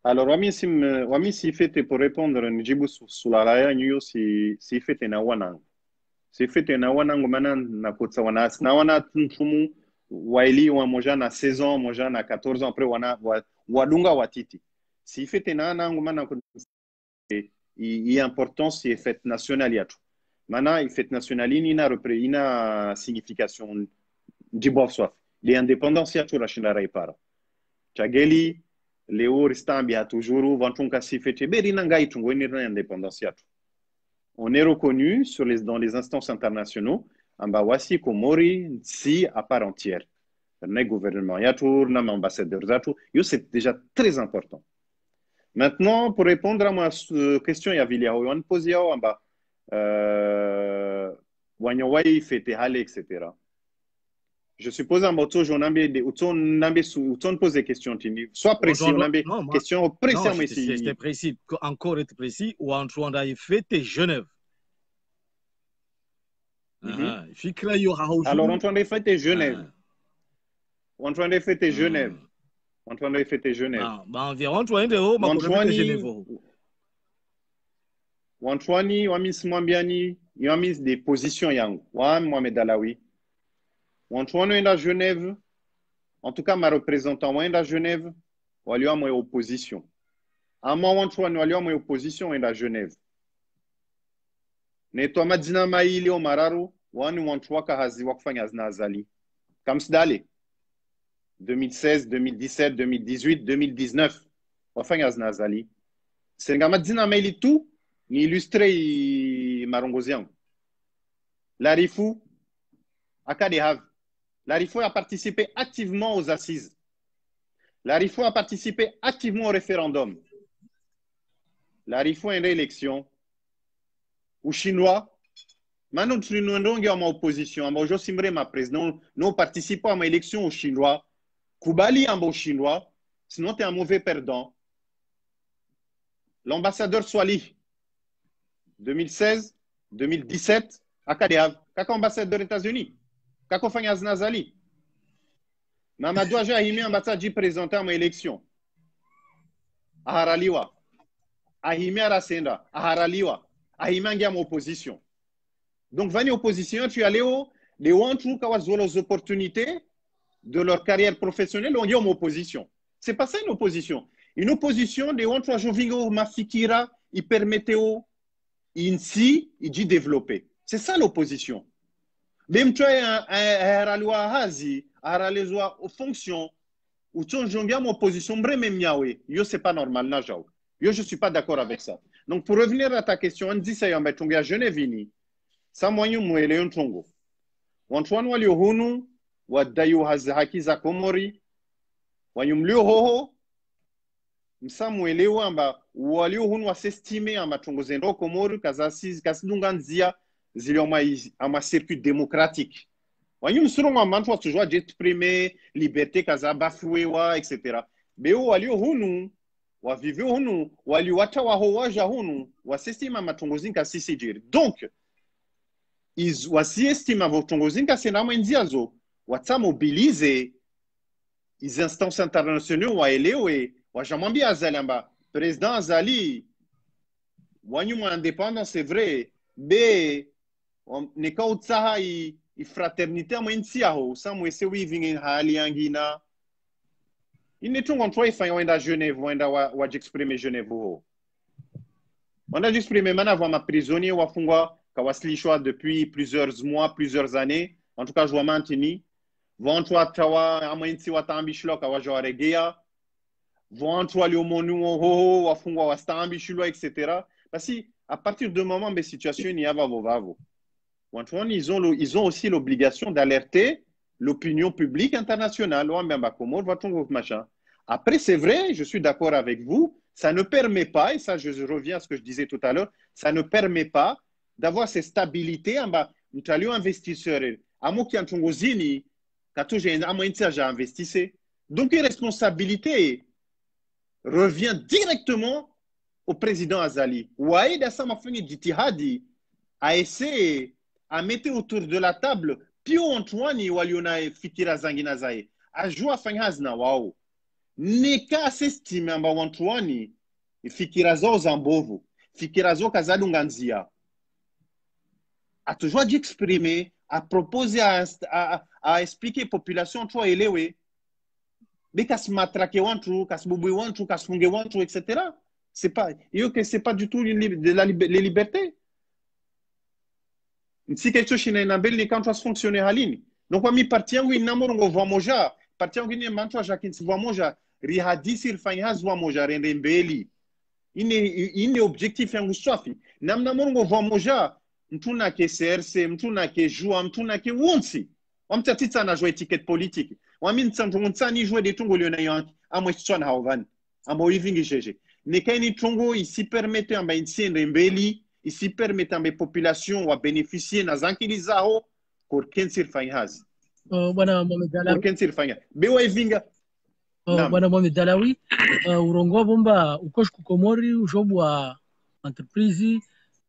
Alors, Wami si fait pour répondre, Njibu Sulalaya, Nyo si fait na wanang. Si fait na wanang, manan na kotsa wana. Na wana tunchumu, waili wa moja na 16 ans, moja na 14 ans, après wadunga watiti. Si fait na wanang, manan il y a importance, il est fête nationale yatu. Maintenant, il fête nationale, il y a signification d'ibov soif. Il y a indépendance yatu la Chine raipara. Chageli, Léo Ristambi a toujours Vantunka Sifete Berinanga Itungo indépendance yatu. On est reconnu dans les instances internationaux, en Bawasi, Komori, si à part entière. Le gouvernement yatu, l'ambassadeur yatu, c'est déjà très important. Maintenant, pour répondre à ma question, il y a Vilia Oyan Pozia, en bas, Wanyawai, Fete Hale, etc. Je suppose en moto, j'en pose des questions, soit précis, on a des questions précises, mais si. C'était précis, encore être précis, ou en train de fêter Genève. Alors, on train de fêter Genève. On train de fêter Genève. On train de fêter Genève. Environ 20 euros, ma Genève. Wantwani, Wamis Mwambiani, Yamis des positions yang. Wam Mohamed Alaoui. Wantwani est à Genève. En tout cas, ma représentant est à Genève. Walio moi opposition. Ama Wantwani walio moi opposition est à Genève. Neto Madina Maili o Mararu, Wani Wantwaka Hazi Wakfanya Nazali. Comme Sdale. 2016, 2017, 2018, 2019. Wafanya Nazali. C'est un Madina Maili tout. Ni illustré Marongozian. Larifou, Akadehav. Larifou a participé activement aux assises. Larifou a participé activement au référendum. Larifou a une réélection. Ou Chinois, maintenant nous sommes en opposition. Je suis ma président. Nous participons à ma élection aux Chinois. Koubali en bon Chinois. Sinon, tu es un mauvais perdant. L'ambassadeur Swali. 2016, 2017, Akadehav, Kaka ambassadeur des États-Unis, Kako Fanyaz Nazali, Mamadou Ajahimi ambassade présenté à mon élection. À Haraliwa. Ahimi Arasenda. À Haraliwa. Ahimi Angiam opposition. Donc, vani opposition, tu allais où les Wantrou qui ont les opportunités de leur carrière professionnelle, on dit en opposition. C'est pas ça une opposition. Une opposition, les Wantrou Jovingo Mafikira, ils permettaient au INSI, ils dit développer. C'est ça l'opposition. Même tu as un Hazi, un fonction, ou tu as une opposition, yo c'est pas normal, Najao. Yo je suis pas d'accord avec ça. Donc pour revenir à ta question, on dit ça y a Genève, ça moyen mwele yon tongo. Wantuan wali hunu, wadayu haki za komori, wanyum liu hoho, msa mwele wamba, wali hunu wasestime ama tongo zendo komori, kasidunganzia, zilioma ama circuit démocratique. Wanyum surong amantu wa tujwa d'exprimer, liberté kaza bafouewa, etc. Beo wali hunu, wa vive hunu, wali wata wa howaja hunu, wasestime ama tongo zinka sisi jiri. Donc, wasiestima votongozinga senama indiazo watsa mobilize les instances internationales waelewe wajamwambia azali amba président azali wanyuma indépendance c'est vrai be neka utsaha i fraternité amwensi aho samwese wiving hali yangina inetungo ntwa ifanya wenda Genève wenda wa exprimer Genève ho wanda exprimer mana va ma prisonnier wafungwa Kawaslishwa depuis plusieurs mois, plusieurs années. En tout cas, je vois maintenir. Vont-toi tawa amointi watambishlo kawajo regea. Vont-toi le monu ho wafungwa wastambishlo etc. Parce que à partir de moment des situations il y a vavo. Ils ont aussi l'obligation d'alerter l'opinion publique internationale. Après, c'est vrai, je suis d'accord avec vous, ça ne permet pas, et ça je reviens à ce que je disais tout à l'heure, ça ne permet pas d'avoir cette stabilité en bas nous allons investisseurs amo qui antongozini kato j'ai amo intia investissé donc une responsabilité revient directement au président Azali Waïda sama fini ditihadi a essayé à mettre autour de la table Pio Antoine waliona fikira zangina zae a jouer fanyazna wao neka s'estime amba Antoine fikira zao zambovu fikira zao kazadunganzia a toujours dit exprimer, à proposer, à expliquer population, toi et les mais qu'à se matraquer wantu, qu'à se boubouer wantu, qu'à se funguer wantu, etc. C'est pas, c'est pas du tout les libertés. Si quelque chose n'est pas belle, quand on se fonctionne à ligne. Donc, on mi parti en oui, namor on voit moja, parti en oui, mantua jakin se voit moja, rihadi sir fanyaz voit moja, rendembeli. Il est objectif en soifi. Nam namor on voit moja. Mtuna ke CRC, mtuna ke joua, mtuna ke wonsi. Wamta titsa na jouer étiquette politique. Wamin tsa ni jouer des tongo liona yank, amo chouan haovan, amo ivingi jeje. Nekani tongo ici permettre amba insi ndembeli, ici permettre amba population wa bénéficier na zankiliza ho, kor kensir fanyaz. Bwana Mohamed Dalawi. Kor kensir fanyaz. Bewa ivinga. Bwana Mohamed Dalawi, urongo bomba ukosh kukomori ujobu wa entreprise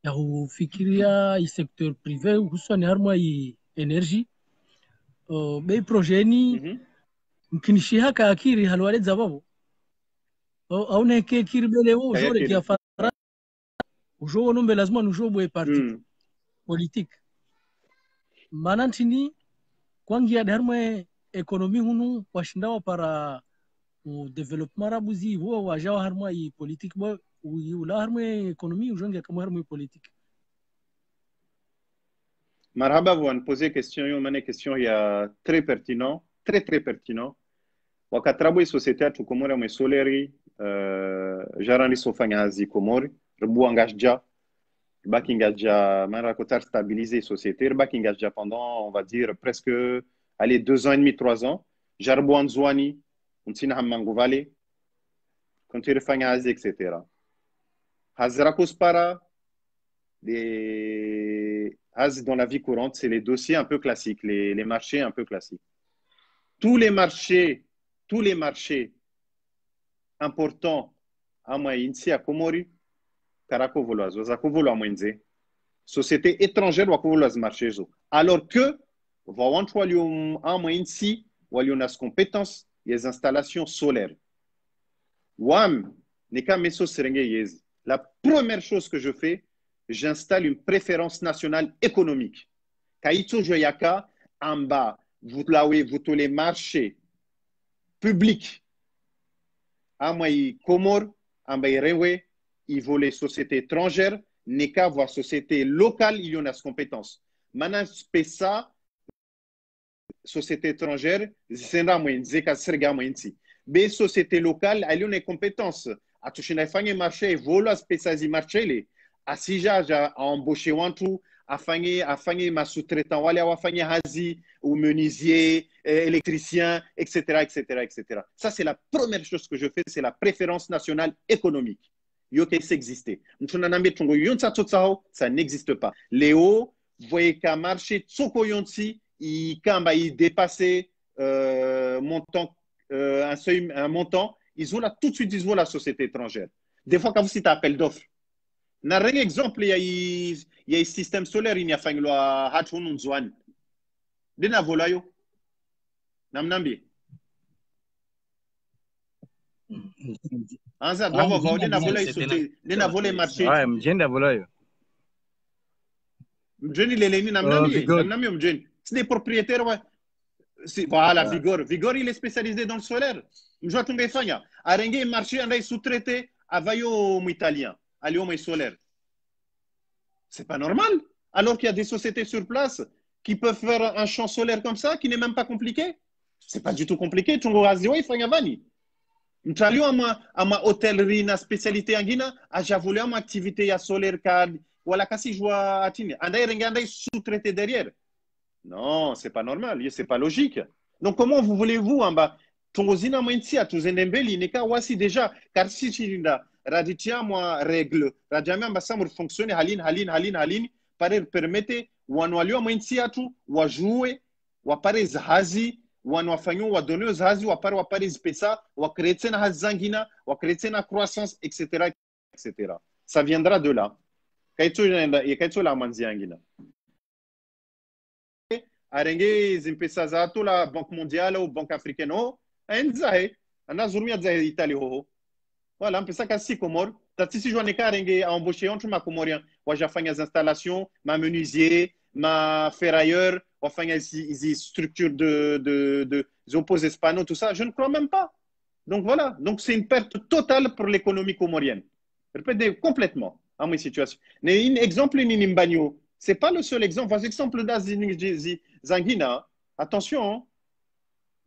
ya kufikiria i secteur privé hususan harma i energy bei projeni mkinishi haka akiri halwale zababu au ne ke kiri bele wo jore ki afara ujo nombe lazima nujobu e parti politique manantini kwangi ya harma ekonomi hunu washindawa para o development rabuzi huwa wajawa harma i politique bo ou harmonie économie ou genre comme harmonie politique. Marhaba, vous me posez question, une question il y a très pertinent, très pertinent. Wakatrabo société à Tukomora mais soleri, jarani sofanya hazi komori, rebu engagea, bakingaja, marakotar stabiliser société, bakingaja pendant on va dire presque allez 2 ans et demi, 3 ans, jarbu anzwani, untina hamanguvale, kontir fanya hazi etc. Hazrakos para des dans la vie courante, c'est les dossiers un peu classiques, les marchés un peu classiques. Tous les marchés importants à Moïnsi, à Komori, Karakovoloaz, Zakovolo à Moïnze, société étrangère ou à Kovoloaz marché. Alors que, Vawantwalium à Moïnsi, walionas compétences les installations solaires. Wam, neka meso serenge yezi. La première chose que je fais, j'installe une préférence nationale économique. Kaito joyaka, en bas, vous les marchés publics. Amai Comor, amai Rewe, il vaut les sociétés étrangères, neka voire sociétés locales, il y en a des compétences. Maintenant, ça, société étrangère, c'est là moins zeka serga moins si. Mais société locale, elle a des compétences. A touché na fange marché, vola spécialisé marché les. A sija a embauché wantu, a fange ma sous-traitant wale a fange hazi ou menuisier, électricien, etc., etc., etc. Ça c'est la première chose que je fais, c'est la préférence nationale économique. Yo que ça existe. Ça n'existe pas. Léo, voyez qu'un marché tsoko yonti, il dépassé montant un seuil, un montant, ils ont là tout de suite ils ont la société étrangère. Des fois quand vous citez appel d'offres, n'a rien exemple il y a un système solaire il y a fait une loi hatun unzwan. De na volayo. Namnambi. Anza bravo va de na volayo sauter, de na voler marché. Ouais, mjenda volayo. Mjeni leleni namnambi, namnambi mjeni. C'est des propriétaires ouais. Voilà, Vigor. Vigor, il est spécialisé dans le solaire. Je vais tomber fanya. Arengue marché, on a sous-traité à Vaio italien, à Lyon solaire. C'est pas normal. Alors qu'il y a des sociétés sur place qui peuvent faire un champ solaire comme ça, qui n'est même pas compliqué. C'est pas du tout compliqué. Tu vois, il faut vani. Tu à ma hôtellerie, na spécialité en Guinée, j'ai voulu ma activité à solaire card, voilà, kasi je vois à Tine. On a sous-traité derrière. Non, c'est pas normal, c'est pas logique. Donc, comment vous voulez-vous, en bas, tongozina mainti à tous enembeli, neka wasi déjà, car si tu n'as raditia moi règle, radiamia mbassamur fonctionne, halin, permette, ou anualio mainti à tout, ou jouer, ou pare zahazi, ou anuafanyo, ou donner zahazi, ou pare spesa, ou créer na hazangina, ou créer na croissance, etc., etc. Ça viendra de là. Kaito la manziangina. Arengue zimpesa zato la Banque mondiale ou Banque africaine oh enzahe ana zurumia za Italie ho voilà mpesa kasi Comore tati si joane ka arengue a embauché entre ma comorien wa jafanya installations ma menuisier ma ferrailleur wa fanya ici structure de opposés espagnols tout ça je ne crois même pas donc voilà donc c'est une perte totale pour l'économie comorienne répétez complètement à ma situation mais un exemple ni nimbanyo c'est pas le seul exemple. Par exemple, Zangina, attention.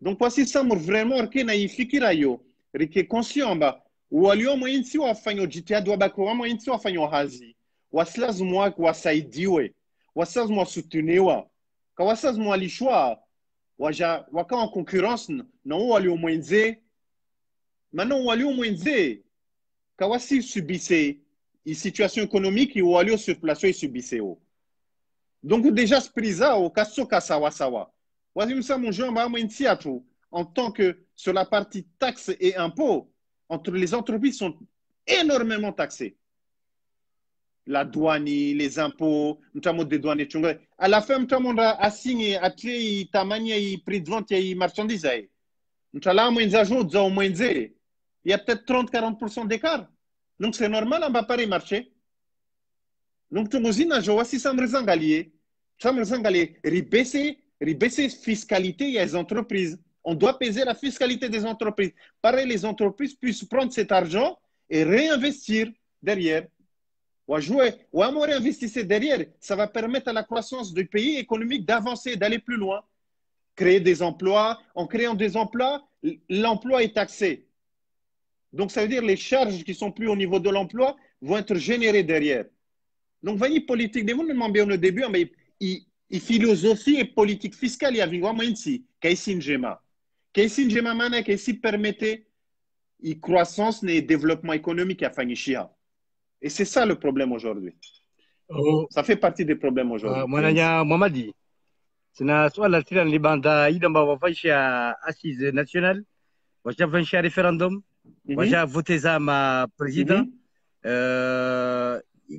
Donc, voici ça, vraiment, que na ifikirayo, rike conscient ba. Ou alio mo insi wa fanyo jitia do ba ko mo insi wa fanyo hazi. Waslas moi kwa saidiwe. Waslas moi soutenewa. Ka waslas moi lishwa. Waja waka en concurrence non ou alio mo inze. Maintenant ou alio mo inze. Ka wasi subissé une situation économique ou alio sur place et subissé. Donc déjà ce prix-là au kasoka sawa. En tant que sur la partie taxes et impôts, entre les entreprises sont énormément taxées. La douane, les impôts, notamment des douanes. À la fin, notamment a signé à créer tamani prix de vente et marchandises. Il y a peut-être 30-40% d'écart. Donc c'est normal, on va pas les marcher. Donc, tu as aussi ça me ressemble. Ça me ressemble rebaisser fiscalité des entreprises. On doit peser la fiscalité des entreprises. Pareil, les entreprises puissent prendre cet argent et réinvestir derrière. Ou réinvestir derrière, ça va permettre à la croissance du pays économique d'avancer, d'aller plus loin. Créer des emplois. En créant des emplois, l'emploi est taxé. Donc, ça veut dire que les charges qui sont plus au niveau de l'emploi vont être générées derrière. Donc, voyez, politique, des gens m'ont bien au début, mais philosophie et politique fiscale, il y a vraiment ici, qu'est-ce qui permettait une croissance et développement économique à Fangishia. Et c'est ça le problème aujourd'hui. Ça fait partie des problèmes aujourd'hui. Mwananya Mamadi, c'est un swala tiran libanda idamba wafaisha assise nationale, wacha référendum, wacha voter za ma président.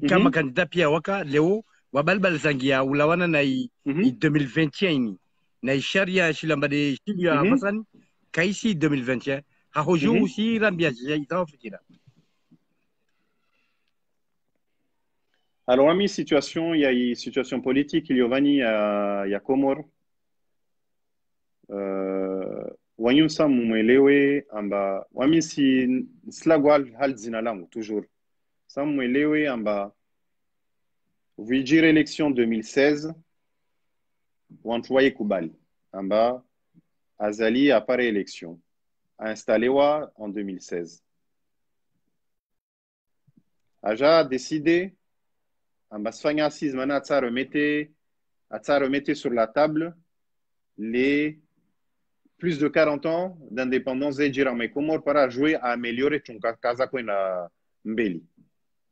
Kama candidat pia waka leo wabalbal zangia ulawana na 2021 ini na sharia shilamba de shibia fasan kaisi 2021 ha hojo aussi rambia jaita fikira. Alors, il y a une situation politique, il y a Comore. Wanyum samu mwelewe amba wami si slagwal hal zinalangu toujours. Samu mwelewe amba vijire élection 2016 wantuwaye kubali amba azali apare élection a installé wa en 2016. Aja décidé amba sfanya assise mana atsa remettre sur la table les plus de 40 ans d'indépendance et Jirame Comore para jouer à améliorer ton Kazako na Mbeli.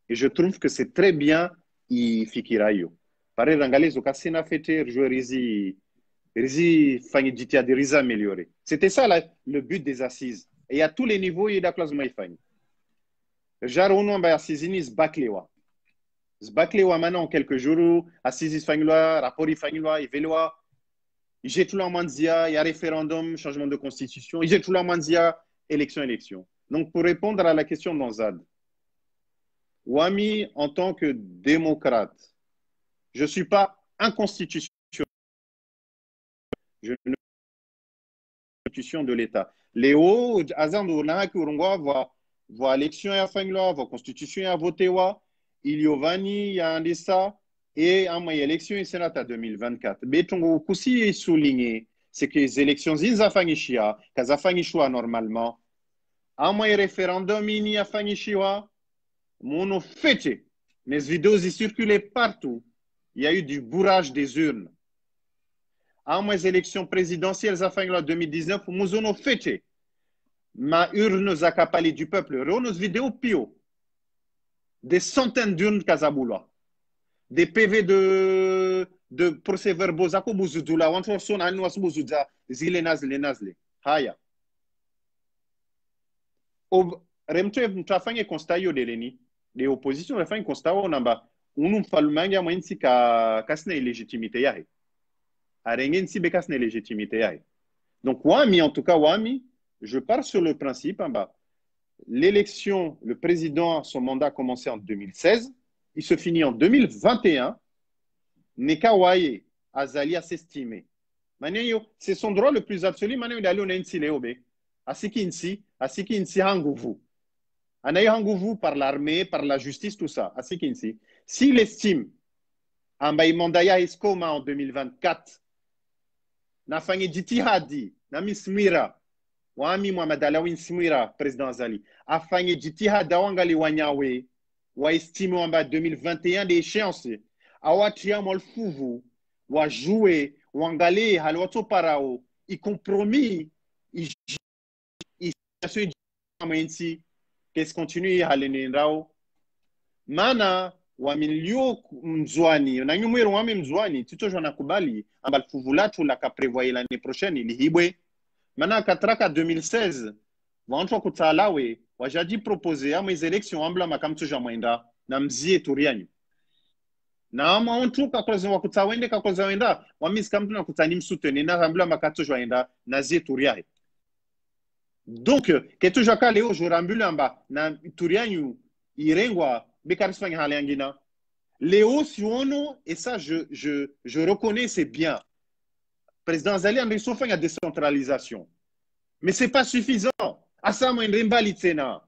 Et je trouve que c'est très bien i fikirayo. Pare rangale zoka sena fete jouer rizi fangi jitia de riza améliorer. C'était ça le but des assises. Et à tous les niveaux il y a la classe maïfani. Jarono ba assisini zbaklewa. Zbaklewa maintenant en quelques jours assises fangloa, rapport fangloa, iveloa. J'ai tout l'Amandia, il y a référendum, changement de constitution. J'ai tout l'Amandia, élection. Donc, pour répondre à la question d'Anzad, Wami, en tant que démocrate, je ne suis pas inconstitutionnel. Je ne suis pas constitution de l'État. Léo, Azan voit élection à Fangla, voit constitution à voter, il y a un dessa. Et en élection et Sénat à 2024. Mais ton aussi est souligné, c'est que les élections zinzafangishia, kazafangishwa normalement. En référendum ini afangishwa, mon fêté. Mes vidéos y circulaient partout. Il y a eu du bourrage des urnes. En élections présidentielles zafangla 2019, nous fêté. Ma urne zakapali du peuple. Nos vidéos pio. Des centaines d'urnes kazaboula. Des PV de procès-verbaux, zako buzudula, wantor son anu asbuzuza, zile nazle. Haya. Remte mtafanya constat yo deleni, de opposition refanya constat wa namba, mfalumanga mwensi kasne illégitimité yahe. Arengen si bekasne illégitimité yahe. Donc wami, en tout cas wami, je pars sur le principe, l'élection, le président, son mandat a commencé en 2016. Il se finit en 2021. Nekawaye, Azali a s'estimer. C'est son droit le plus absolu. Maintenant, il est allé au Nensileobe. Asikinsi Hangouvu. Anaï Hangouvu par l'armée, par la justice, tout ça. Asikinsi. S'il estime, Ambaï Mandaya Eskoma en 2024, Nafangi Diti Hadi, Nami Smira, Wami Mohamed Alawin Smira, président Azali, Afangi Diti Hadawangali Wanyawe, ou estime en bas 2021 des échéances, à Tiam al Fouvu, ou à jouer, ou à galer, à l'auto parao, y compromis, qu'est-ce continue à l'enrao. Mana, ou à milio mzwani, on a numero wa mzwani, tito jona kubali, ambal Fouvula, tout la prévoyé l'année prochaine, il y hibwe. Mana, katraka 2016, vancho kutalawe, wajadi proposé à mes élections ambla makam tuja mwenda na mzie turianyu na ama ontu kakoza wakutawende kakoza wenda wamis kamtu na kutani msutene na ambla makato joenda na zie turiahe. Donc que tuja ka leo jorambula amba na turianyu irengwa bekarisfanya haliangina Léo Siono, et ça je reconnais, c'est bien. Président Zali Anderson fait la décentralisation. Mais ce n'est pas suffisant. Asa mwendembali tena.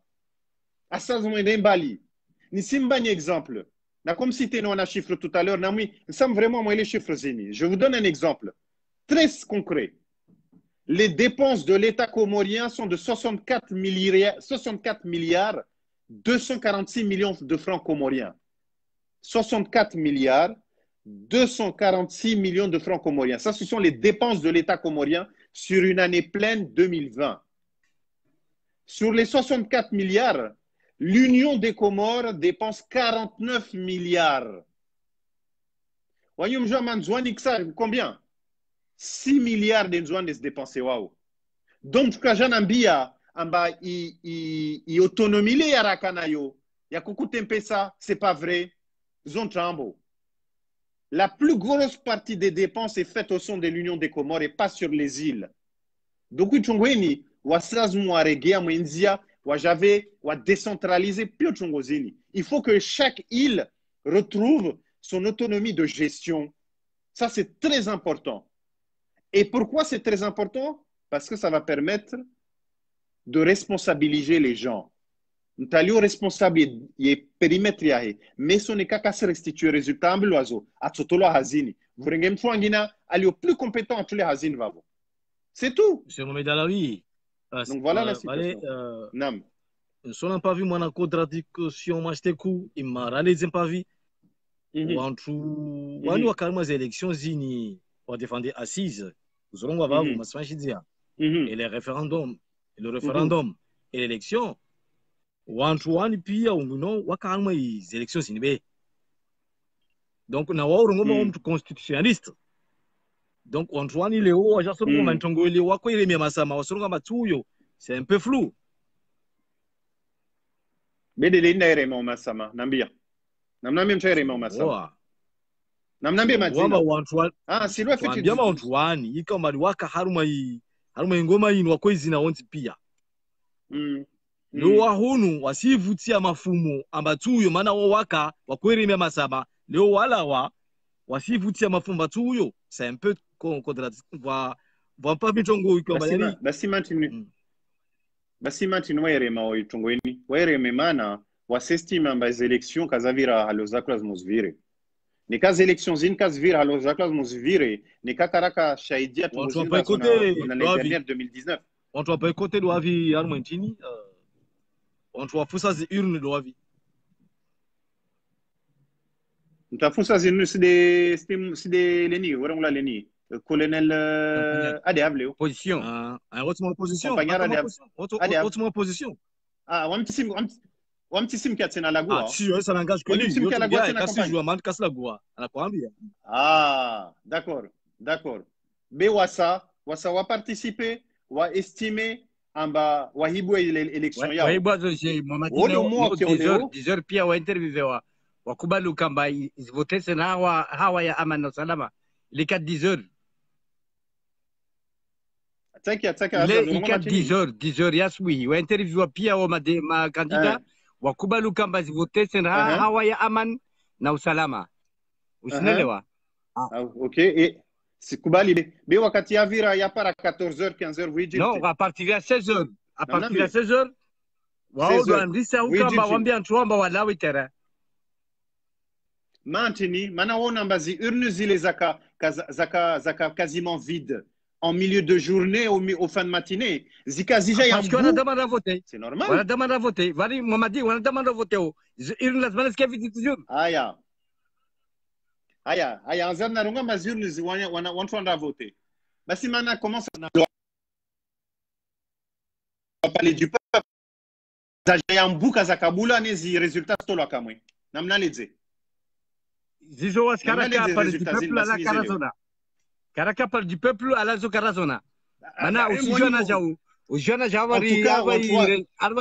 Asa mwendembali. Ni simba ni exemple. Na comme cité nous on a chiffre tout à l'heure, na nous sommes vraiment moi les chiffres zéni. Je vous donne un exemple très concret. Les dépenses de l'État comorien sont de 64 milliards 246 millions de francs comoriens. 64 milliards 246 millions de francs comoriens. Ça, ce sont les dépenses de l'État comorien sur une année pleine 2020. Sur les 64 milliards, l'Union des Comores dépense 49 milliards. Voyons, combien? 6 milliards de Nzouan se dépensés. Donc, quand j'en ai il autonomie les Arakanayo. Il y a beaucoup de ça, c'est pas vrai. Zontrambo. la plus grosse partie des dépenses est faite au sein de l'Union des Comores et pas sur les îles. Donc, Uchungweni, Waslazmu Aregea Mwenzia, Wajave, wa décentraliser Piochungozini. Il faut que chaque île retrouve son autonomie de gestion. Ça, c'est très important. Et pourquoi c'est très important? Parce que ça va permettre de responsabiliser les gens. Nous sommes responsables du périmètre, mais ce n'est qu'à se restituer le résultat de l'oiseau. À tout le hazini. Vous allez au plus compétent à tous les hazines. C'est tout. Monsieur Mohamed Alaoui. Donc voilà la situation. Nam. Si on n'a pas vu mon contradiction, moi j'étais coup, il m'a réalisé pas vu. Ou on a carrément les élections zini pour défendre assises. Nous allons voir vous, ma dire. Et les référendums, le référendum et l'élection. One puis on nous wa carrément les élections zini. Donc na wa on constitutionnaliste. Donc on trouve ni Léo, j'ai sur comment Tongo Léo, quoi il est même masama, sur comment tuyo, c'est un peu flou. Mais de l'indé mon masama, nambia. Namna même cher mon masama. Namna bien madina. Ah, c'est lui fait. Bien ma Antoine, il comme aliwaka haruma ngoma ino wako izina onti pia. Leo wahunu wasivutia mafumo ambatuyo maana waka wakweli même masama. Leo wala wasivutia mafumo batuyo, c'est un peu contradictoire. Voit pas bitongo ikobali. Basi mantinu wairema oitongweni waireme mana wasestima amba élections kazavira halozaklas muzvire nikazi élections zin kazvira halozaklas muzvire nikakaraka shaidia tungozina na l'année dernière 2019 on doit pas écouter de avis Argentini on doit faire ça urne de avis on t'a fait ça c'est des leni voilà on l'a leni colonel Adeable position un retournement position retournement position ah wamtisim kiatena lagua si ça n'engage que lui kasi joue man kasi lagua anakuambia d'accord be wasa wa participer wa estimer amba wahibu election yao wahibu je mamatino 10h pia wa interview wakubali kamba vote na hawa ya amani na salama les 4-10 heures. Les 10 heures yaswi wa interview pia wa ma candidat wakubali kamba vote na hawa ya amani na usalama. Usinelewa? Okay, et sikubali be wakati ya vira ya para 14h 15h wiji. Non, à partir de 16h. À partir de 16h. Wao ndo andisa ukamba wambia ntuomba walawi tera. Maintenant, on a urnes zile zaka quasiment vide en milieu de journée au fin de matinée. Zika zija parce qu'on a demandé à voter. C'est normal. On a demandé à voter. Vari Mamadi, on a demandé à voter. Urnes las manas qui vite toujours. Aya, en zone narunga mas urnes on a voter. Bah si maintenant commence à parler du peuple. Zaya mbuka zakabula nezi résultats tolo kamwe. Namna leze. Zizo was karaka par du peuple à la carazona. Karaka par du peuple à la carazona. Mana o jona javari arba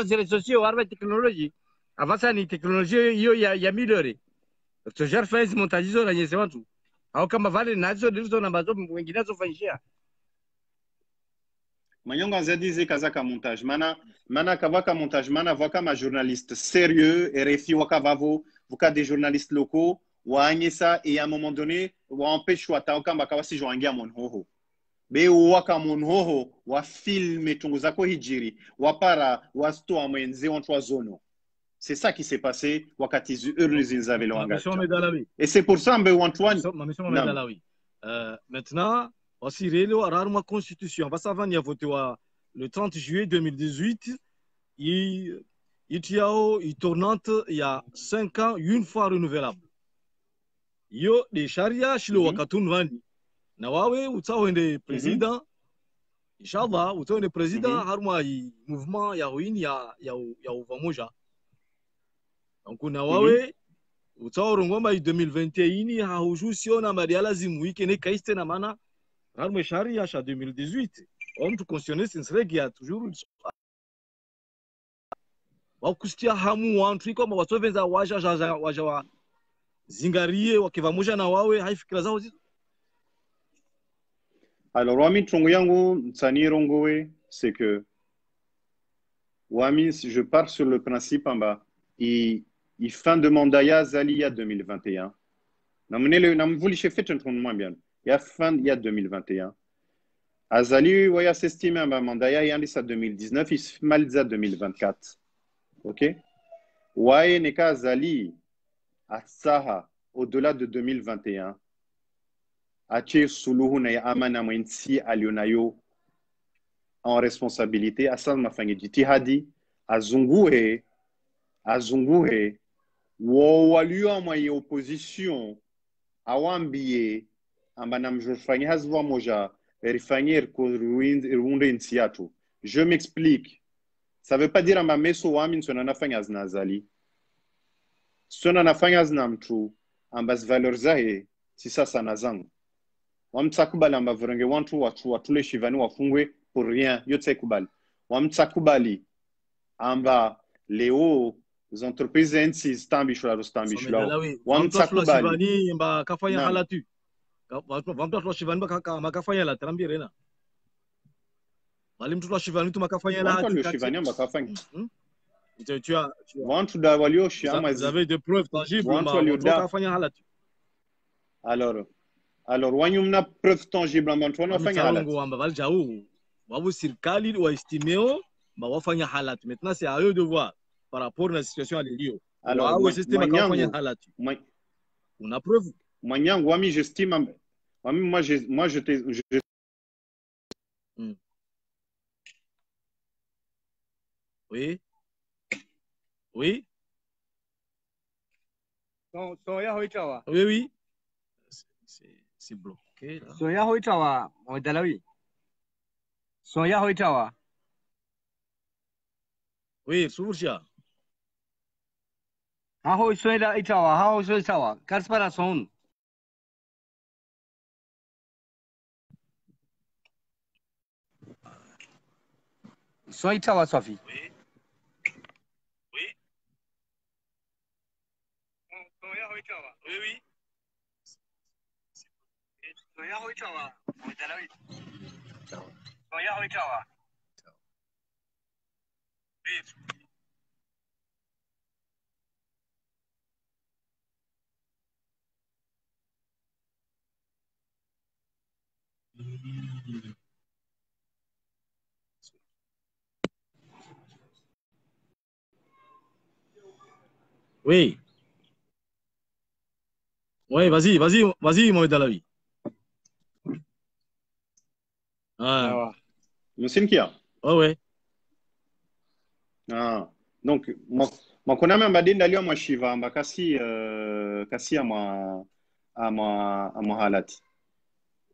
réseaux sociaux arba technologie. Avança ni technologie yo ya milhore. Tu já fez montagem na nesse wantu. Au kama vale nazo ndizo na mazo wengine zofanyia. Manyonga zadize kazaka montage. Mana kavaka montage. Mana voka ma journaliste sérieux, RFI waka vavo, voka des journalistes locaux. Waanyesa et à un moment donné wa empêche wa taokamba kawasi joangia monhoho be waka monhoho wa filme tungu zako hijiri wa para wa sto mwenze on trois zono. C'est ça qui s'est passé wakati urnes avaient le langage. Et c'est pour ça mbe Antoine maintenant aussi rélo rarement constitution va ça venir voter le 30 juillet 2018 il tournante il y a 5 ans une fois renouvelable. Yo de sharia shilo wakatun vani na wawe utawende president inshallah utawende president harma yi mouvement ya ruine ya uvamoja donc na wawe utawrongoma 2021 haujusi ona mali lazima wiki ne kaiste na mana harma sharia sha 2018 on tu constitutionnel sinsregi ya toujours wa kustia hamu wantu kama watovenza waja zingarie wakivamusha na wawe haifikira zao zizo. Alors wami chongo yangu tsani rongowe c'est que wami je pars sur le principe en bas il fin de mandat ya zali ya 2021 namnele namvuli chefet entron moins bien ya fin ya 2021 azali waya s'estime en bas mandat ya yandi sa 2019 il malza 2024 OK waye neka azali atsaha au-delà de 2021 ache suluhu na ya amana mwensi alionayo en responsabilité asal mafange jitihadi azunguhe wo walio mwa opposition awambie ambana mjofanye hazwa moja rifanyer ko ruinde nsiatu. Je m'explique. Ça veut pas dire amba meso wami nsona nafanya aznazali sona nafanya aznamtu ambas valeurs zahe si sasa nazangu wamtsakubali amba vrenge wantu watule shivani wafungwe pour rien yote kubali wamtsakubali amba leo entreprises ensi stambishwa rustambishwa wamtsakubali mba kafanya halatu wamtsakubali shivani makafanya la trambirena wali mtu shivani tu makafanya la hati shivani makafanya tu as wantu da walio shama vous avez des preuves tangibles makafanya halatu. Alors wanyumna preuve tangible ambapo wanafanya halatu ngomba valjau wabu serikali wa estimeo ba wafanya halatu. Maintenant c'est à eux de voir par rapport à la situation à l'élio. Alors au système kafanya halatu on a preuve mwanyangu wami j'estime wami moi je oui oui so ya hoitawa oui c'est bloqué là. So ya hoitawa Mohamed so ya hoitawa oui surja ha ho so ya itawa ha ho so itawa kaspara son so itawa Sophie oui so ya hoitawa oui so ya hoitawa Mohamed so ya hoitawa oui ouais vas-y Mohamed Alawi. Monsieur Kia. Ouais. Donc makona mamba denda lio mashiva amba kasi ama halati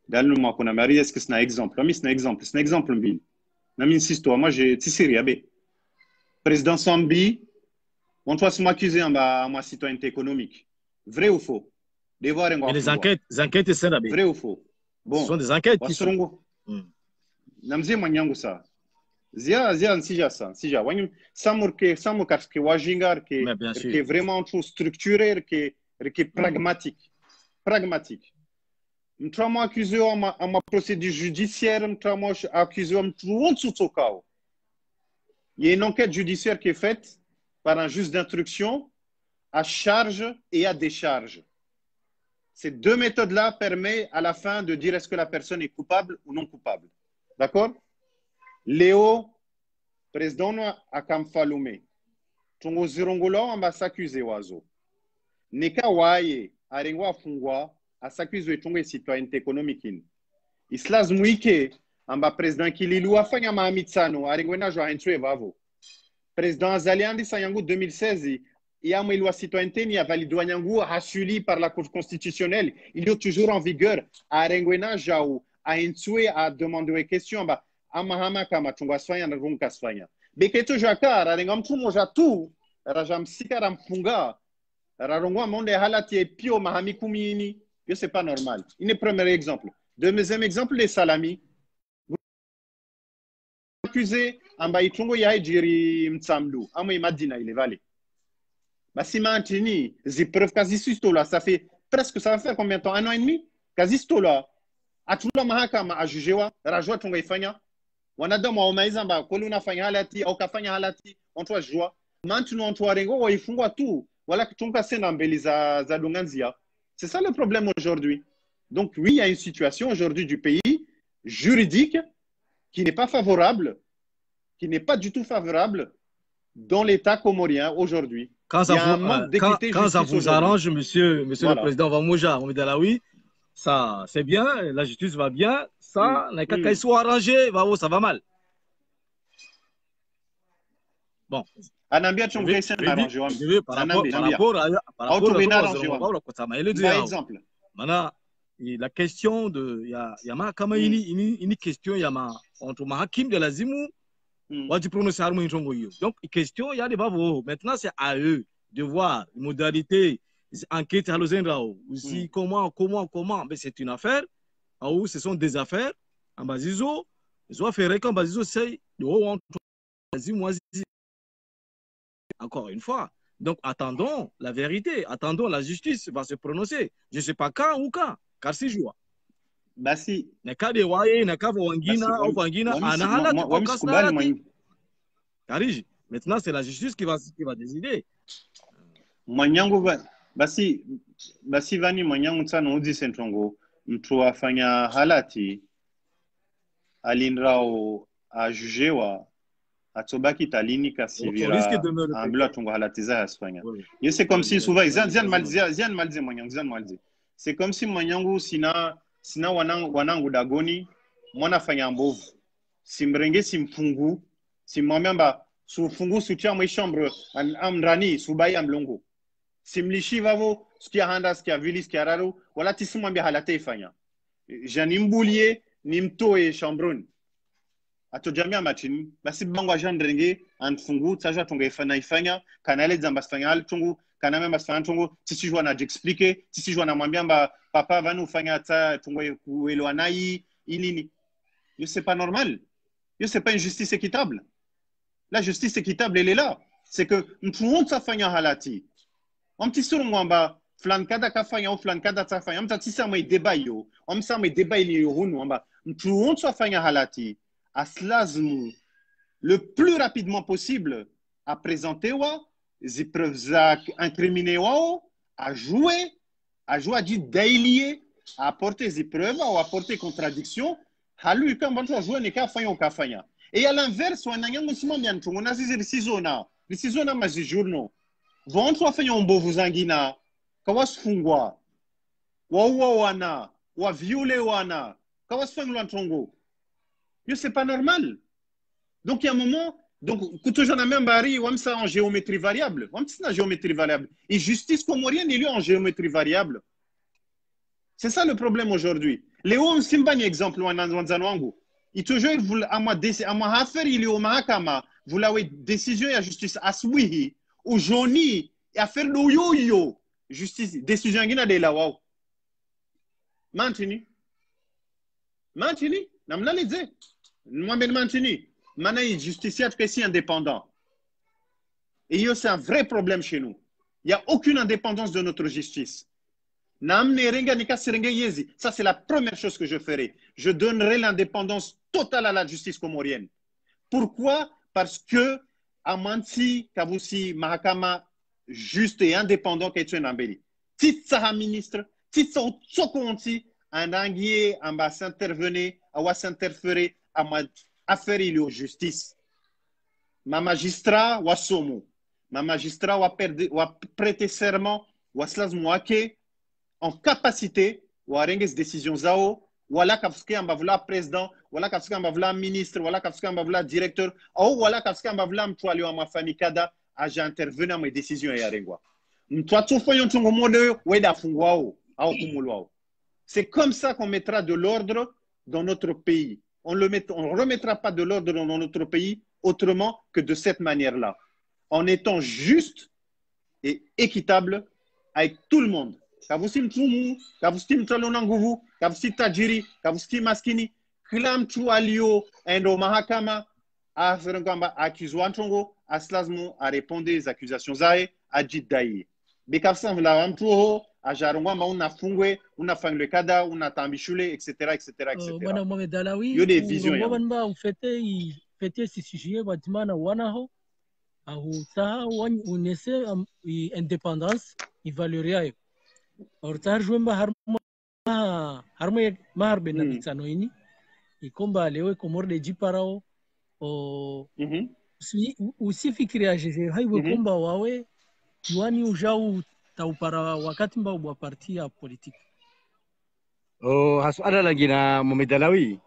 dalu makona mari est-ce que c'est un exemple ami c'est un exemple mbil na min sisto moi j'ai tisiri abe président Sambi on doit se m'accuser amba ma citoyenneté économique vrai ou faux devoir mais les enquêtes c'est là vrai ou faux bon ce sont des enquêtes qui sont namzie manyangu sa zia nsija wanyum samur karske wajingar ke vraiment tout structuré ke pragmatique mtramo accusé à ma procédure judiciaire mtramo accusé am tout tsokao il y a une enquête judiciaire qui est faite par un juge d'instruction à charge et à décharge. Ces deux méthodes-là permettent à la fin de dire est-ce que la personne est coupable ou non coupable. D'accord? Léo, président a Kamfalume. Tongo zirongolo amba s'accuse wazo. Neka waye arengwa fungwa a s'accuse tongo citoyenneté économique. Islas muike amba président Kililu afanya maamitsano arengwena jo hentwe vavo. Président Zaliandi Sayangu 2016 il y a une loi citoyenneté ni a validé Wanyangu assuli par la Cour constitutionnelle. Il est toujours en vigueur. À Rengwena Jao a intué à demander des questions ba amahama kama tungwasfanya na runkasfanya. Beketo jaka rengam tu moja tu rajam sika rampunga rarongwa monde halati pio mahami kumini. C'est pas normal. Il est premier exemple. Deuxième exemple les salami. Accusé amba itungo ya jiri mtsamlu amo imadina ile vale. Bah, si Mantini, les preuves quasi là, ça fait presque, ça va faire combien de temps? 1 an et demi? Quasi là. À tout le mahakama à juger, rajouer ton gaifanya. Wanadamu wa maizamba, kweli unafanya halati, au kafanya halati, on toi joie. Maintenant, on toi rengo, ils font tout. Voilà que ton casse n'a mbeli za donganzia. C'est ça le problème aujourd'hui. Donc, oui, il y a une situation aujourd'hui du pays juridique qui n'est pas favorable, qui n'est pas du tout favorable dans l'État comorien aujourd'hui. Quand ça vous arrange, monsieur voilà. Le président Vamouja, Omidalaoui, ça c'est bien, la justice va bien, ça, quand ils sont arrangés, ça va mal. Bon. Par exemple. Maintenant, la question de. Il y a une question, il y a entre Mahakim de la Zimou. Donc, question, il y a des bavos. Maintenant, c'est à eux de voir les modalités, les enquêtes à aussi comment. Mais c'est une affaire. Ce sont des affaires. En Basizo, ils ont fait qu'en Basizo, c'est de haut entre encore une fois. Donc, attendons la vérité. Attendons la justice va se prononcer. Je ne sais pas quand ou quand. Car c'est joie. Basi. Nekade waye, nekave wangina, ou wangina, anahala, Karij, maintenant c'est la justice qui va décider. Manyangu basi vani manyangu sana udi sentongo mtu afanya halati alinrao ajujewa atobaki talini kasivira ambula tungo halati za asfanya. Yo c'est comme si souvent zian malzi manyangu. C'est comme si manyangu sina wanangu dagoni mwana fanya mbovu. Simrenge simfungu simwambia sufungu sutia mwe chambre amrani subai amlongo simlishi vavo skia handa skia vili skia raro wala tisimwambia halate ifanya janimbulie nimtoe chambron atojamia matini basi bangwa jandrenge anfungu tsaja tonga ifanya kanale zamba fanya hal tungu kana mema fanya tungu tisi jwa na expliquer tisi jwa na mwambia mba papa vanu fanya ta tungu kuelewa nai inini yo c'est pas normal yo c'est pas une justice équitable. La justice équitable, elle est là. C'est que nous pouvons faire halati. On petit sur moi, flankada kafanya ou flankada tafanya. On petit ça mais débat yo. On ça mais débat il y a nous pouvons faire halati. Aslazmu le plus rapidement possible à présenter wa, les preuves incriminées wa, à jouer à dire daily, à apporter des preuves ou à apporter contradiction. Halu quand on joue ne kafanya ou kafanya. Et à l'inverse, on a un décision ma journaux. Vont soit fait un beau vous angina, kawas fungwa, wana, wa viole wana, kawas fait l'antongo. C'est pas normal. Donc il y a un moment, donc toujours la même barrière, on ça en géométrie variable, on ça en géométrie variable. Et justice comorienne il est en géométrie variable. C'est ça le problème aujourd'hui. Léo Simba un exemple en Zanwango. Il toujours vous à moi affaire il est au mahakama vous l'avez décision et la justice aswihi ou joni affaire do yo justice décision ngina de la wow mantini namna leze moi ben mantini mana justiciable que si indépendant et c'est un vrai problème chez nous. Il n'y a aucune indépendance de notre justice. Ça, c'est la première chose que je ferai. Je donnerai l'indépendance totale à la justice comorienne. Pourquoi? Parce que Amanti Kavusi Mahakama juste et indépendant qu'est un ambeli. Titsa ministre, titsa Tsokonti, un anguier, un bas s'intervenir, à s'interférer à ma affaire il y justice. Ma magistrat wa somo. Ma magistrat wa prêter serment, wa slas moake en capacité wa renges décision zao wala kafske amba vula président wala kafske amba vula ministre wala kafske amba vula directeur ou wala kafske amba vula mtwali wa mafanikada aja intervenir mes décisions ya rengwa mtwa tsofanyo ntongo mode weda fungwao au kumulwao. C'est comme ça qu'on mettra de l'ordre dans notre pays. On remettra pas de l'ordre dans notre pays autrement que de cette manière-là, en étant juste et équitable avec tout le monde. Kavusim tumu, kavustim talonanguvu, kavusim tajiri, kavustim maskini, klam tu alio, endo mahakama, a ferengamba accusé Antongo, a slazmo, a répondre aux accusations zae, ajidai bekafsa la mtuho ajarungwa ma unafungwe unafangwe kada unatambishule etc etc. Bwana Mohamed Alawi yo des visions urongo banba ufete sisijie badimana wanaho au taha unese independence ivaloriayo ortar jwemba harmo maharbe na bitsano ini ikomba lewe komorde jiparao o usifikiria jeje haiwe komba wawe yuani ujau taupara wakati mbao bwa parti ya politique. Hasuala lagi na Mohamed Alawi.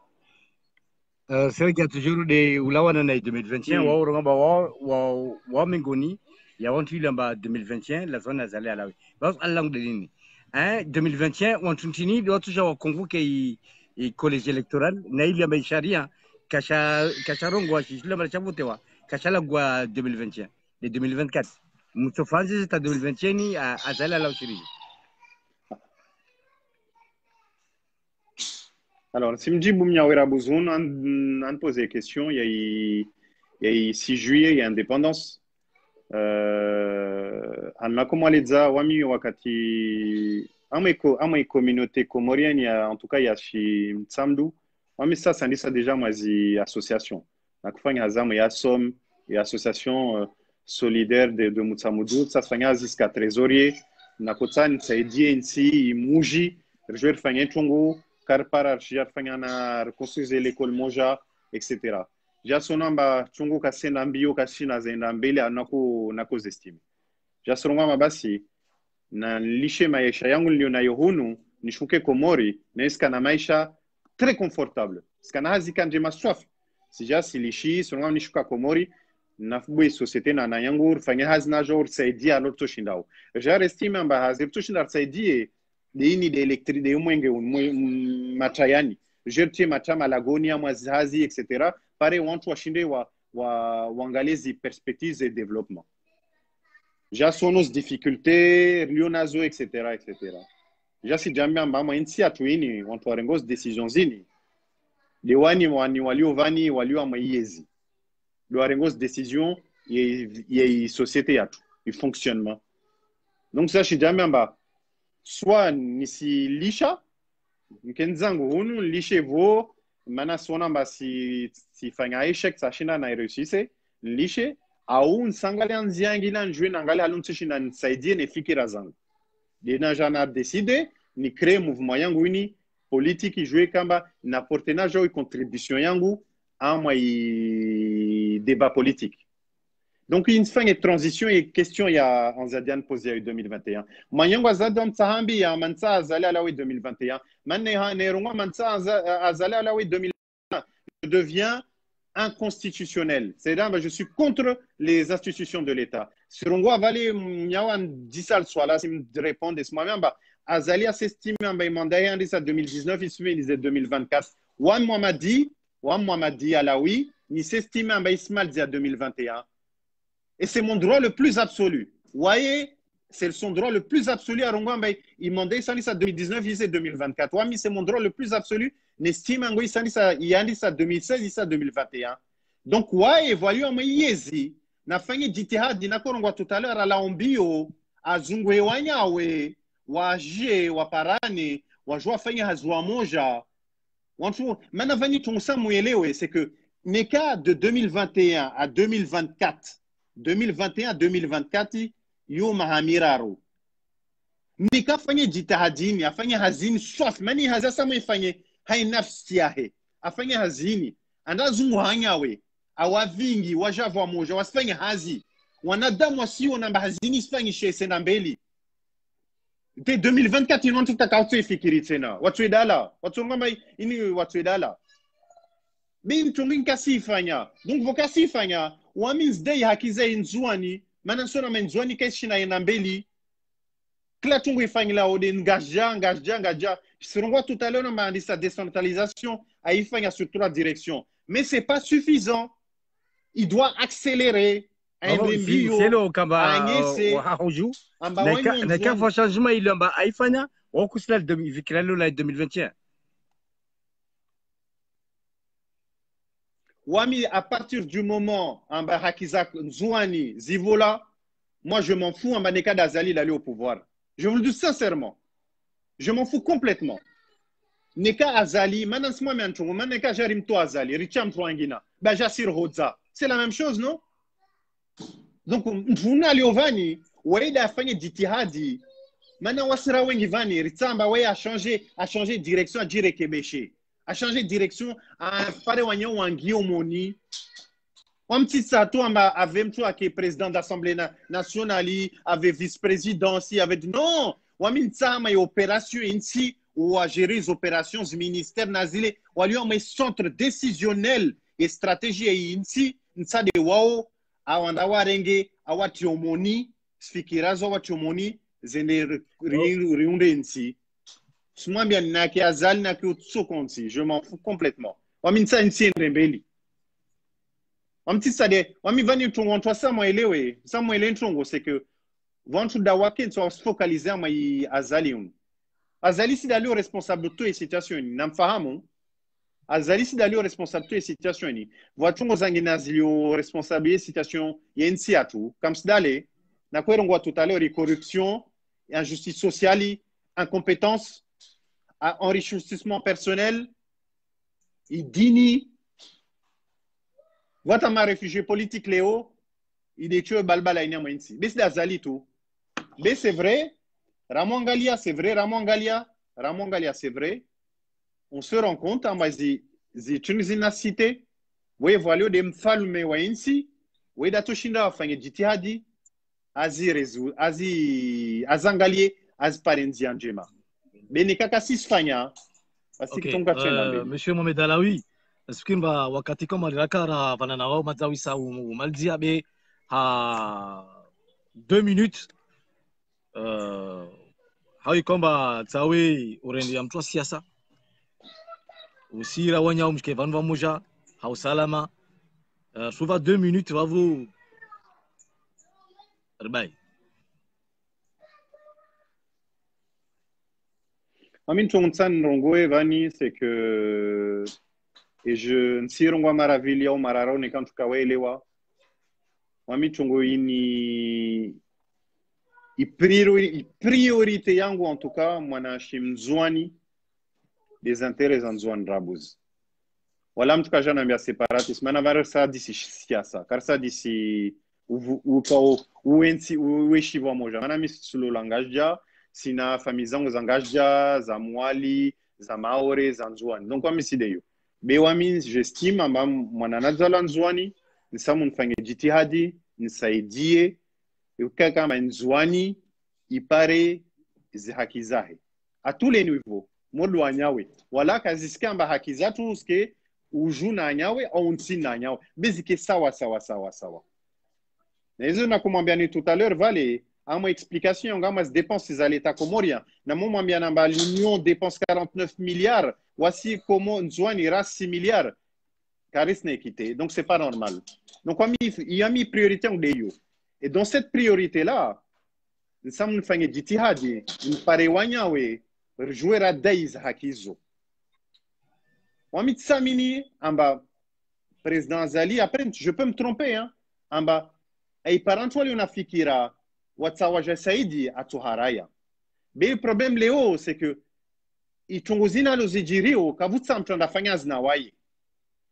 C'est qu'il y a toujours des Oulawana 2021, wa mengoni, il y a 2021, la zone azale Alawi. Parce que l'angle de ligne. 2021, on continue, doit toujours au Congo qui est collège électoral, naïli ya maisharia, kasharongo wa shishile marachabutewa, kashala gwa 2021, et 2024. Mutsofanzi c'est à 2021 ni azale Alawi shiri. Alors, si je dis Boumia Bouzoun, on pose des questions. Il y a 6 juillet, il y a indépendance. On a comment les dire, Wami Wakati, à communauté comorienne, en tout cas, il y a chez Mtsamdou. Wami ça dit ça déjà, moi, c'est association. Donc, il y a Somme, et association solidaire de Mutsamoudou. Ça fait jusqu'à trésorier. Nakotsan, ça est dit ici, Mouji, je vais faire un chongo. Karpara jar fanyana reconstruire l'école moja etc. Ja sonamba chungu kasena mbio kashina zenda mbele nako zestime. Ja sonamba basi na lishe maisha yangu nilionayo hunu nishuke Komori na iska na maisha très confortable. Skana hazi kanje maswaf. Sija silishi sonamba nishuka Komori na fubwe société na yangu fanya hazi na jor saidia loto shindao. Ja estime amba hazi loto shindao saidie deini de électrique de mwenge matayani jertie matama lagonia mwazazi etc. pare wantu washinde wangalezi perspectives et développement ja sonos difficultés lionazo etc etc. Ja si jamii ambamo insi atuini wantu warengos decisions zini de wani walio amayezi do warengos decision ye société yatu le fonctionnement. Donc ça si jamii amba soit nisi lisha nkenzangu hunu lishe vo mana sona basi fanya échec sashina na réussisse lishe au nsangale anziangila njwe nangale aluntsishina nisaidie ne fikira zangu dena jana décidé ni créer mouvement yangu ini politique jouer kamba na porter na jo contribution yangu à moi débat politique. Donc, une fin de transition et question, il y a en Zadian posé en 2021. Mayango Zadam Sahambi, il y a Mansa Azale Alaoui 2021. Maneha Neronga Mansa Azale Alaoui 2021 devient inconstitutionnel. C'est-à-dire, je suis contre les institutions de l'État. Si on va aller, Nyawan Dissal soit là, si me répondent, et ce moment, Azali a s'estimé en mandat, en 2019, il se disait 2024. Ouam Mohamadi Alaoui, il s'estime en Ismail 2021. Et c'est mon droit le plus absolu. Vous voyez, c'est son droit le plus absolu à Rongwamba. Il m'a dit ça en 2019, il c'est 2024. Oui, c'est mon droit le plus absolu. N'estime en il y a 2016, il c'est 2021. Donc, ouais, voyez, on m'a yezi. Na fanyi jitihad dinakorongwa tout à l'heure à la ombio, à zungwe wanyawe, wa je, wa parane, wa joa fanyi hazwa moja. Maintenant, fanyi tonsa mouelewe, c'est que mes cas de 2021 à 2024, 2021-2024 yo mahamiraro nikafanye jitahadini afanye hazini swaf mani hazasa mwifanye hai nafsi yahe afanye hazini andazungu hanyawe awavingi wajavwa moja wasifanye hazi wanadamu wasio namba hazini sifanye shese na mbeli te 2024 ino ntuta kautu ifikiri tena watu edala watu ngamba ini watu edala bin tungin kasifanya donc vokasifanya wamins day hakize inzuani mana sona menzuani keshina yenambeli kila tungu ifanyila ode ngaja sirongwa tout à l'heure on m'a dit sa décentralisation a ifanya sur 3 directions mais c'est pas suffisant il doit accélérer c'est le kamba wa hoju na ka changement il amba aifanya okusla vikiralo la 2021. Wami, à partir du moment en Barakizak Zouani, Zivola, moi je m'en fous en Maneka d'Azali d'aller au pouvoir. Je vous le dis sincèrement. Je m'en fous complètement. Neka Azali, Manansma Manchongo, Maneka Jarimto Azali, Richam Troangina, Bajasir Hodza. C'est la même chose, non? Donc, vous n'allez au Vani, Waïda a fait Ditihadi. Maintenant, Wasira Wengi Vani, Ritsamba Way a changé de direction à Djirekebeche. A changé de direction à Farewanyo Wangi Omoni. Un petit sato avait qui est président d'Assemblée nationale, avait vice-président, avait dit non, on a une opération ici, ou à gérer les opérations du ministère nazilé, ou à un centre décisionnel et stratégie ici, ça de wao, à Wandawarenge, à Watiomoni, Sfikirazo Watiomoni, Zene Riunde ici. Moi bien, Naki Azal, Naki Utsukonsi, je m'en fous complètement. On a ça ici, Rebelli. Wami vani tungo ntwa sama elewe sama ele ntungo c'est que vantu da wakin so focaliser mai azali azali si dali responsable de toute situation ni namfahamu azali si dali responsable de toute situation ni vatungo zangina zilio responsable situation yensi atu comme sidale na kwerongo tout à l'heure corruption injustice sociale incompétence enrichissement personnel idini Votre ma réfugié politique Léo, il est tué balbala ina mainsi. Mais c'est d'Azali tout. Mais c'est vrai, Ramon Galia, c'est vrai, Ramon Galia, c'est vrai. On se rend compte, en basi, Tunisia cité, oui, voilà, des mfalume wa insi, oui, datoshinda fanye jitihadi, azi rezu, azangalie, az parenzi anjema. Mais ne kaka sis fanya, parce que ton gâteau Monsieur Mohamed Alaoui. Sikimba wakati kama lirakara vanana wao mazawisa umalzia be ha 2 minutes hawi kwamba tawe urendi ya mtu wa siasa usira wanya umshike vanwa moja hausalama suva 2 minutes wavu ribai Amin Chongtsan Rongoe Vani, c'est que et je nsirongwa maravilha au mararao ne kantu kawaelewa wami chongo ini priorité yangu en tout cas mwanashi mzwani des intérêts za mzwani rabuz wala mtu kajana mbia separatisme mana varsa disi siasa karsa disi uensi ueshiva moja mana misulo langajja sina famille zangu zangajja za mwali za maore za mzwani donc wami sideyo Bewami, j'estime, mwananazala nzwani, nisamu nfanye jitihadi, nisaidie, kama nzwani, ipare, haki zahe. À tous les niveaux, modu wanyawe. Wala kazisike amba haki zatu uske uju na anyawe, au unsi na anyawe. Bezike sawa. Na hizo na kumwambia tout à l'heure, vale, amo explication, ngama dépenses à l'État comorien. Na mwambia namba l'Union dépense 49 milliards, voici comment Nzouane ira 6 milliards. Caris n'est quitté. Donc, ce n'est pas normal. Donc, il y a mis priorité en DEO. Et dans cette priorité-là, nous sommes fait des jitihadi, nous parewanya jouer à Deiz Hakizo. On mis Samini, en bas, président Zali, après, je peux me tromper, hein, en bas, et par exemple, on a fikira, Watsawaja Saidi à Tuharaya. Mais le problème, Léo, c'est que ichunguzina lozijirio kavutsa mtanda fanyazi na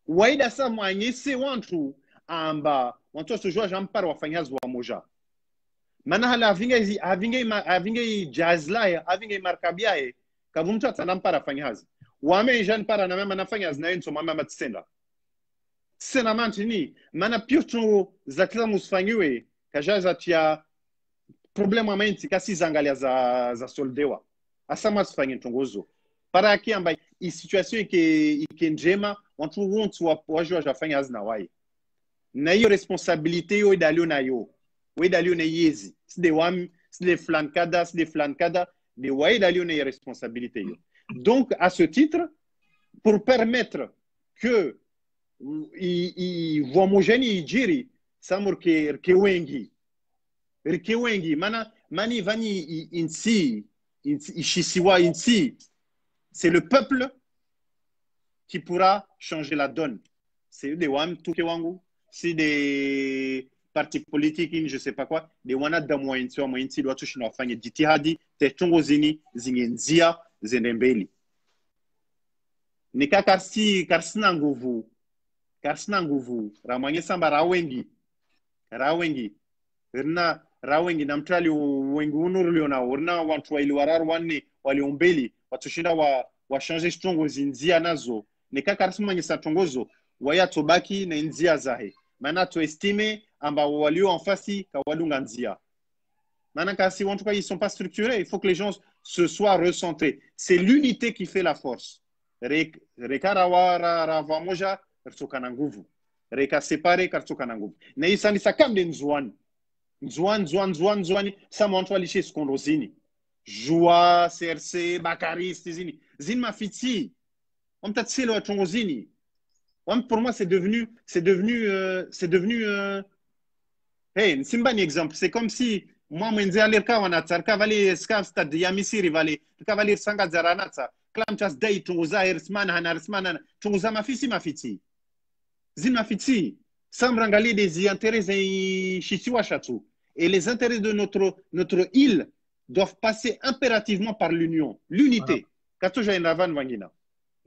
waida sa mwanyese wantu amba wantu sojua jampara wafanyazi wa moja mana hala avinge jazla avinge markabiae kavumtu atanampara fanyazi wame jan para na mama nafanyazi na enso mama matsenda sena mantini mana piotu zakla musfanyiwe kajaza tia problema menti kasi zangalia za soldewa asama sifanye ntongozo para aqui amba e situação que njema wantu wontu wajua jafanya azna wai na hiyo responsabilité yo idalio na yo we idalio na yezi si de flancada de wai idalio na responsabilité yo donc à ce titre pour permettre que i homogène jiri samur ke wengi mani vani insi ishisiwa insi. C'est le peuple qui pourra changer la donne. C'est des Wam Tukewangu, c'est des parti politique je sais pas quoi de wana da mwainti wa mwainti watu shina wafanye jitihadi te chongo zini zingenzia zendembeli nika karsina nguvu ramanye samba rawengi rina rawengi na mtali wengi unurliona urna watu wa iliwarar wanne waliombeli watu shinda wa changer chongo zinzia nazo nika karsima nyesa chongozo waya tobaki na nzia zahe mana to estime amba walio en face ka walunga nzia mana kasi en tout cas ils sont pas structurés il faut que les gens se soient recentrés c'est l'unité qui fait la force rekarawa rava moja rtokana nguvu reka séparé kartokana nguvu na isani sakamde nzwani sama watu walishe skondozini joie CRC bakariste zini mafiti omtatselo wa chongozini. Pour moi, c'est devenu hey, c'est un exemple. C'est comme si moi, je disais, aller kawanatsa, cavalier scav stade yamisiri vale, cavalier sanga zaranatsa, clam chas day tunguza hersman, tunguza mafiti. Zin mafiti, samrangali des intérêts chisiwa chatu. Et les intérêts de notre île doivent passer impérativement par l'union, l'unité. Katoja inavan vangina.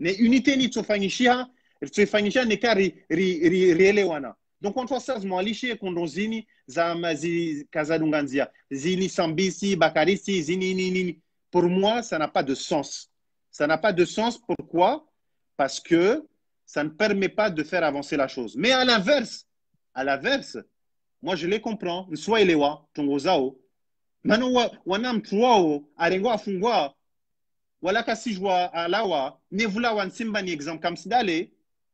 Ne unité ni tsofanyishia tsofanyisha nekari rielewana. Donc on ça mwalishe kondozini za mazi kazadunganzia zini sambisi bakarisi zini nini. Pour moi ça n'a pas de sens. Ça n'a pas de sens. Pourquoi? Parce que ça ne permet pas de faire avancer la chose. Mais à l'inverse, moi je les comprends. Soit elewa tongozao. Mano wanam tuao arengo afungwa wala kasijwa alawa ne vula wansimba ni exemple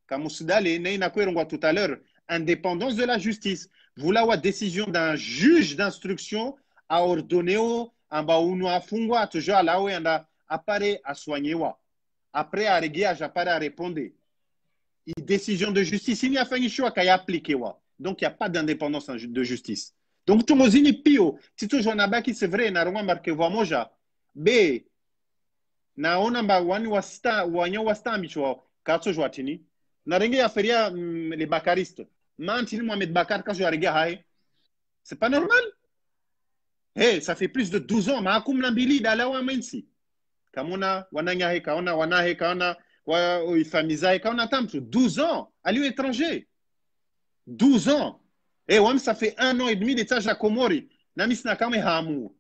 comme Sidale neina kwerongwa tout à l'heure indépendance de la justice vula wa décision d'un juge d'instruction a ordonné au amba unu afungwa toujours alawe anda apparaît à soigner wa après à régler apparaît à répondre une décision de justice il n'y a pas choix qu'à appliquer wa donc il y a pas d'indépendance de justice donc tout mozini pio si toujours nabaki c'est vrai na rongwa marque wa moja b naona mba wani wanyo wasta michwa katso jwatini na renge ya feria les bakaristes mantini Mohamed Bakar kaso ya rega hai c'est pas normal. Hey, ça fait plus de 12 ans ma akum lambili dalawa mensi kamona wananya he kaona wanahe kaona wa ifamizae kaona tamtu 12 ans allé étranger 12 ans et wam ça fait 1 an et demi d'état à Komori na misna kama hamu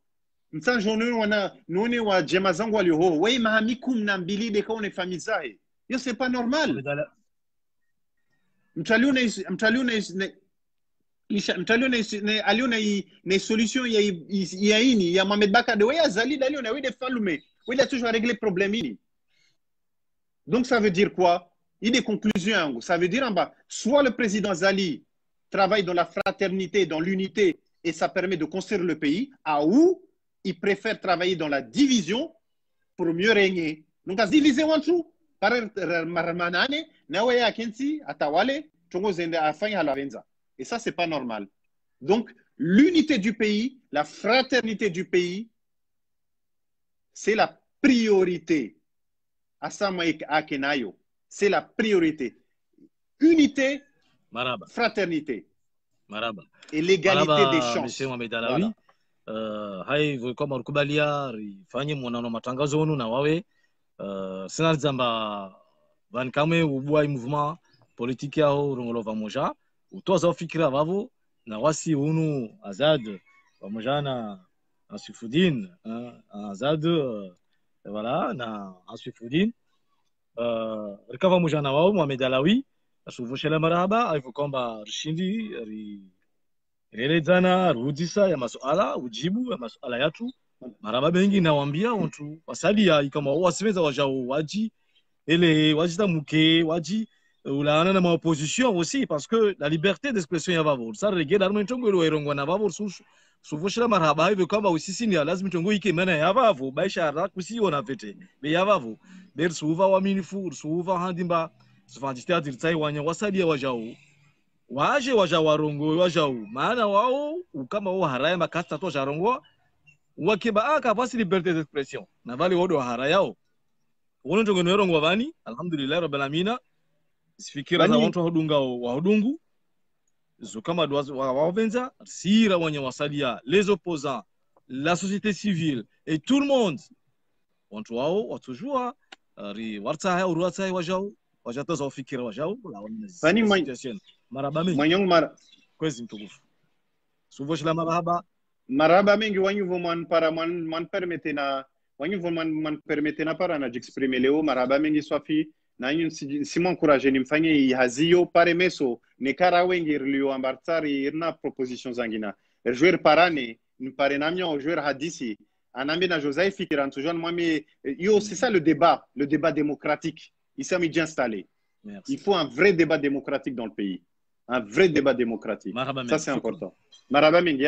msanjo wana none wa jema zangu walioho wei mahami 12 de kaone famizae yo c'est pas normal. Mtaliona aliona ne solution ya ini ya Mohamed Bakar de waya zali aliona oui de falume oui il a toujours réglé problème ini. Donc ça veut dire quoi? Il des conclusions ça veut dire en bas soit le président Zali travaille dans la fraternité dans l'unité et ça permet de construire le pays à où il préfère travailler dans la division pour mieux régner. Donc à se diviser en tout par marmanane nawe ya kensi atawale tongo zende afanya halavenza. Et ça c'est pas normal. Donc l'unité du pays, la fraternité du pays, c'est la priorité. Asamaik akenayo, c'est la priorité. Unité, Maraba. Fraternité. Maraba. Et l'égalité des chances. Monsieur Mohamed Alawi, hai kama rukubalia rifanye mwanano matangazo onu na wawe sina zamba van kame ubua mouvement politique yao rongolo vamoja utoza ufikira vavo na wasi unu Azad pamoja na Asifudin Azad voilà na Asifudin rikava moja na wao Mohamed Alawi asuvushela marahaba hivyo kwamba rishindi relezana rudisa ya masuala ujibu ya masuala yatu maraba bengi nawaambia watu wasadia kama wasimeza wajao waji ele wajita muke waji ulaana na opposition aussi parce que la liberté d'expression ya vavo ça regarde armo ntongo lo erongo na vavo suvushela maraba hivyo kwamba usisi ni lazima ntongo ike mena ya vavo baisha ra kusiona vete be ya vavo ber suva wa minifu suva handimba sufandistia dirtsai wanya wasadia wajao waje wajawarongo wajao maana wao kama wao haraya makasta to jarongo wakiba aka pasi liberté d'expression na vale wodo haraya yao wono tongo nerongo wabani alhamdulillah rabbil alamin sifikira za watu hudunga wa hudungu Zokama Wavenza, Sira Wanya Wasalia, les opposants, la société civile et tout le monde. On doit toujours Warta ou Warta Wajao, Wajata Zofikir Wajao, la situation. Marabami. Manyong Mar. Kwezi mtukufu. Suvosh la maraba. Maraba mingi wanyu voman para man permete na wanyu voman permete na para na d'exprimer leo maraba mingi swafi na yun si m'encourager ni mfanye hazio pare meso ne kara wengi rlio ambartari irna proposition zangina joueur parane ni pare na mia joueur hadisi anambe na Joseph Fikiran toujours moi mais yo c'est ça le débat démocratique il s'est bien installé. Merci. Il faut un vrai débat démocratique dans le pays, un vrai débat démocratique. Ça c'est important. Maraba mingi